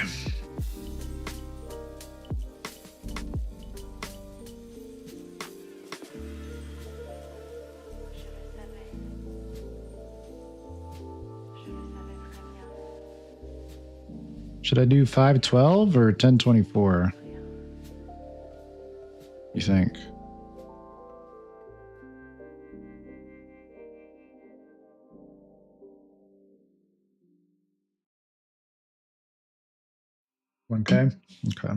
Should I do 512 or 1024? You think? Okay. Okay.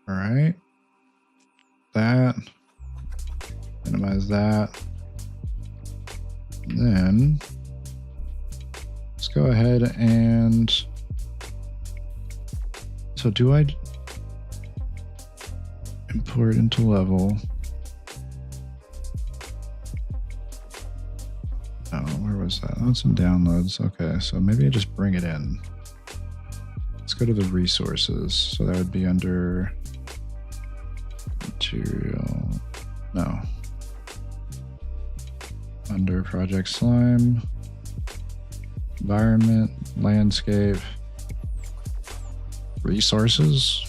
All right. That. Minimize that. And then let's go ahead and. So do I import into level? Oh, where was that? Oh, it's in downloads. Okay, so maybe I just bring it in. Let's go to the resources. So that would be under material. No. Under Project Slime, environment, landscape, resources.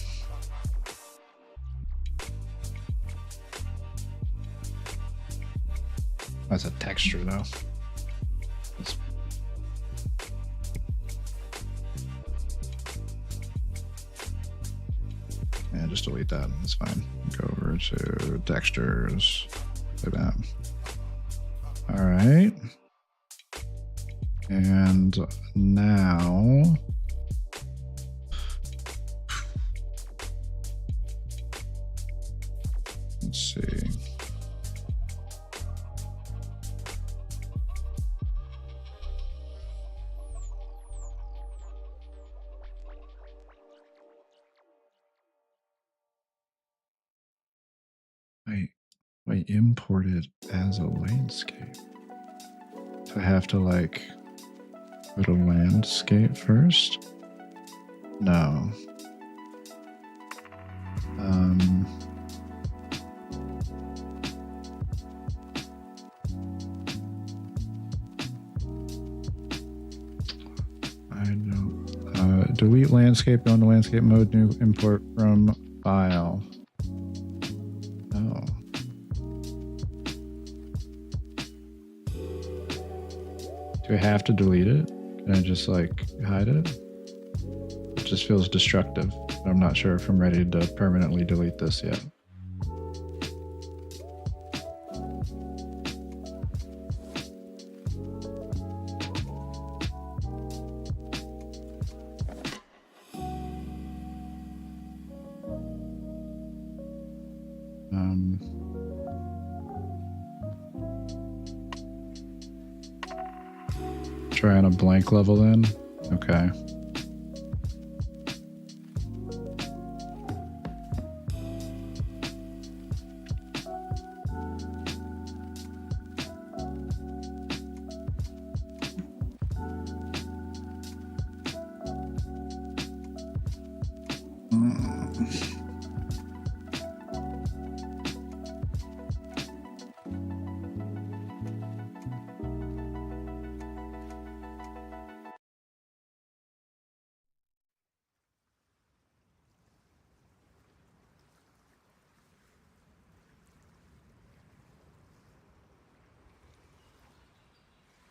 That's a texture though. Yeah, just delete that. It's fine. Go over to textures. Like that. All right. And now let's see. Wait, imported as a landscape. So I have to like go to landscape first? No. I know. Delete landscape, go into landscape mode, new import from file. Oh. Do I have to delete it? Can I just like hide it? It just feels destructive. I'm not sure if I'm ready to permanently delete this yet. Try on a blank level then. Okay.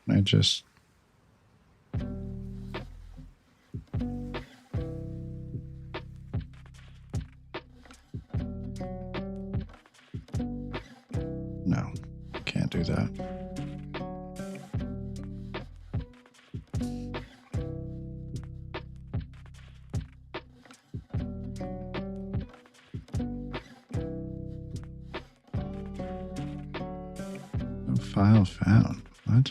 I just no, can't do that. No file found. What?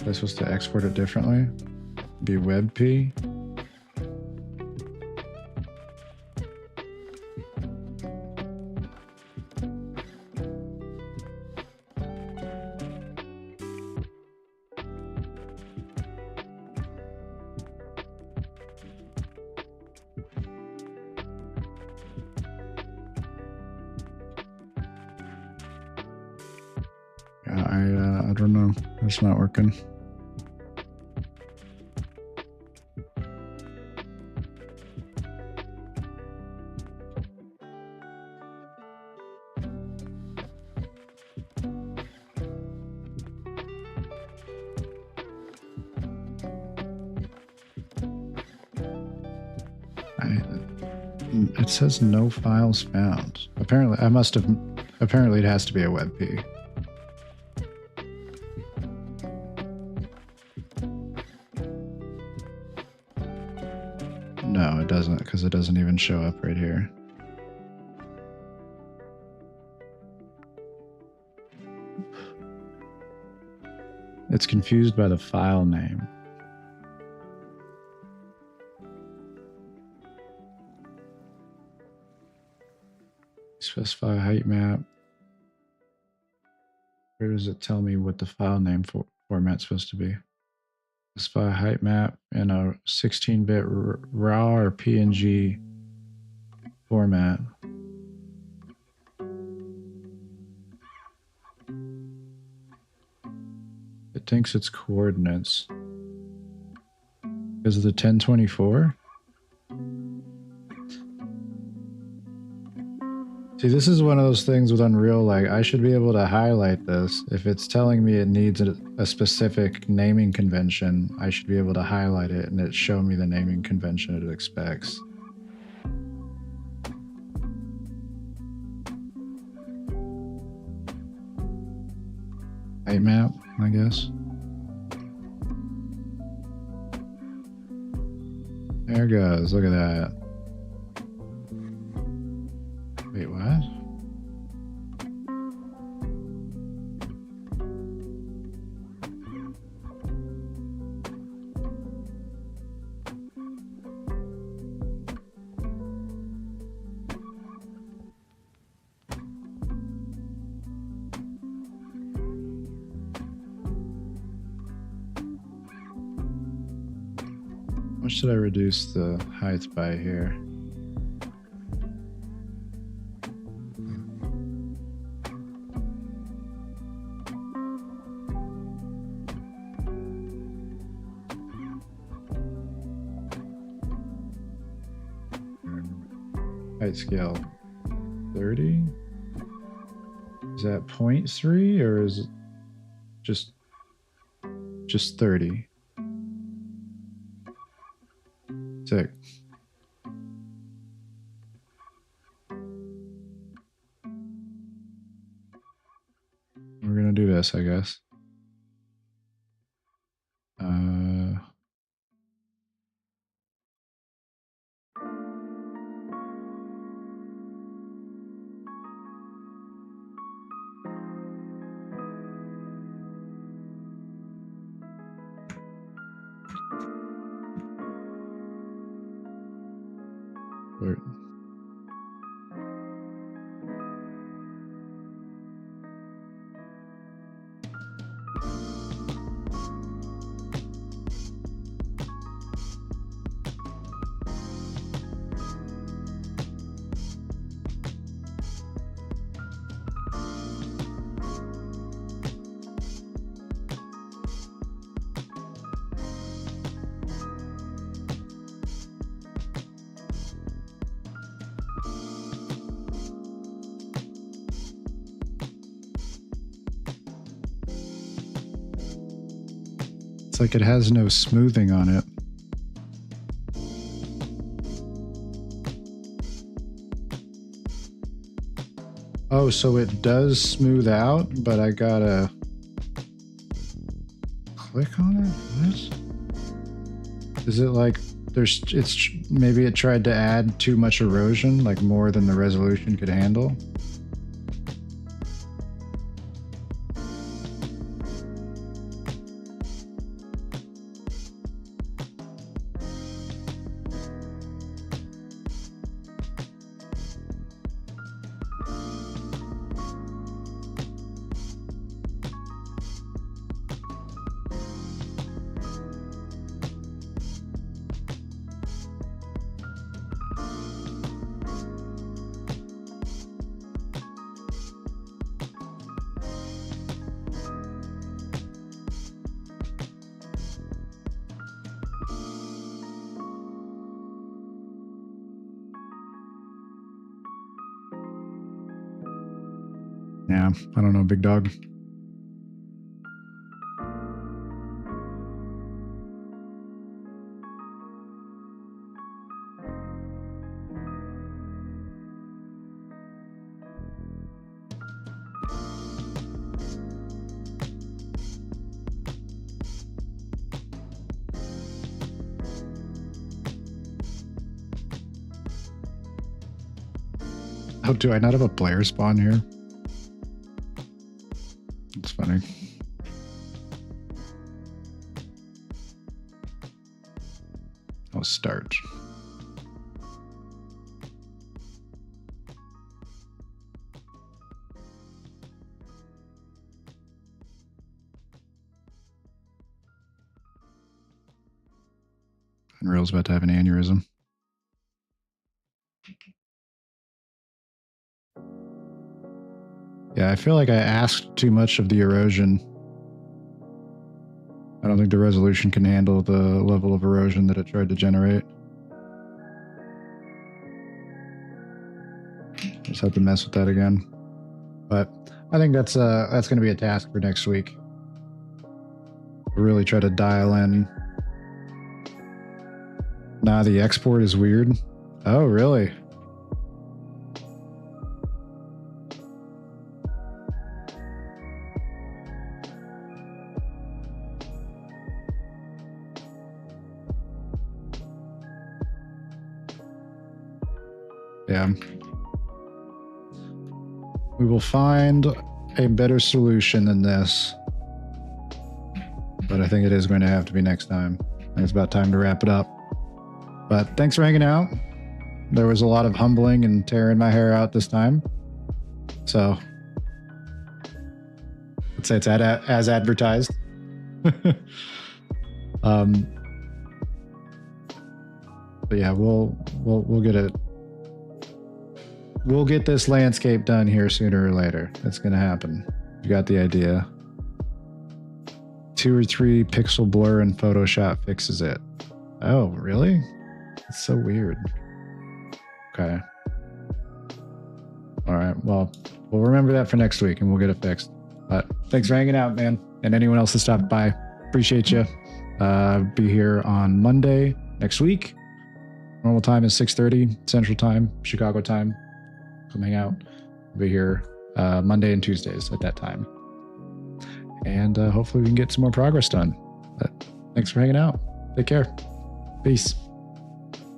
Am I supposed to export it differently? Be WebP? Yeah, I don't know. It's not working. It says no files found. Apparently, apparently it has to be a WebP. No, it doesn't, because it doesn't even show up right here. It's confused by the file name. Specify height map. Where does it tell me what the file name format's supposed to be? Specify height map in a 16-bit RAW or PNG format. It thinks it's coordinates. Because of the 1024? See, this is one of those things with Unreal, like, I should be able to highlight this. If it's telling me it needs a specific naming convention, I should be able to highlight it and it show me the naming convention it expects. Height map, I guess. There it goes, look at that. Wait, what? How much should I reduce the height by here? Height scale 30? Is that 0.3 or is it just 30? Sick. We're gonna do this, I guess. Where? It's like it has no smoothing on it. Oh, so it does smooth out, but I gotta click on it? What? Is it like maybe it tried to add too much erosion, like more than the resolution could handle? Yeah, I don't know, big dog. Oh, do I not have a player spawn here? That's funny. I'll start. Unreal's about to have an aneurysm. Yeah, I feel like I asked too much of the erosion. I don't think the resolution can handle the level of erosion that it tried to generate. Just have to mess with that again. But I think that's going to be a task for next week. Really try to dial in. Nah, the export is weird. Oh, really? Yeah. We will find a better solution than this. But I think it is going to have to be next time. I think it's about time to wrap it up. But thanks for hanging out. There was a lot of humbling and tearing my hair out this time. So let's say it's as advertised. But yeah, we'll get it. We'll get this landscape done here sooner or later. It's going to happen. You got the idea. 2 or 3 pixel blur in Photoshop fixes it. Oh, really? It's so weird. Okay. All right. Well, we'll remember that for next week and we'll get it fixed. But thanks for hanging out, man. And anyone else that stopped by. Appreciate you. Be here on Monday next week. Normal time is 6:30 Central Time, Chicago time. Come hang out. We'll be here Monday and Tuesdays at that time. And hopefully we can get some more progress done. But thanks for hanging out. Take care. Peace.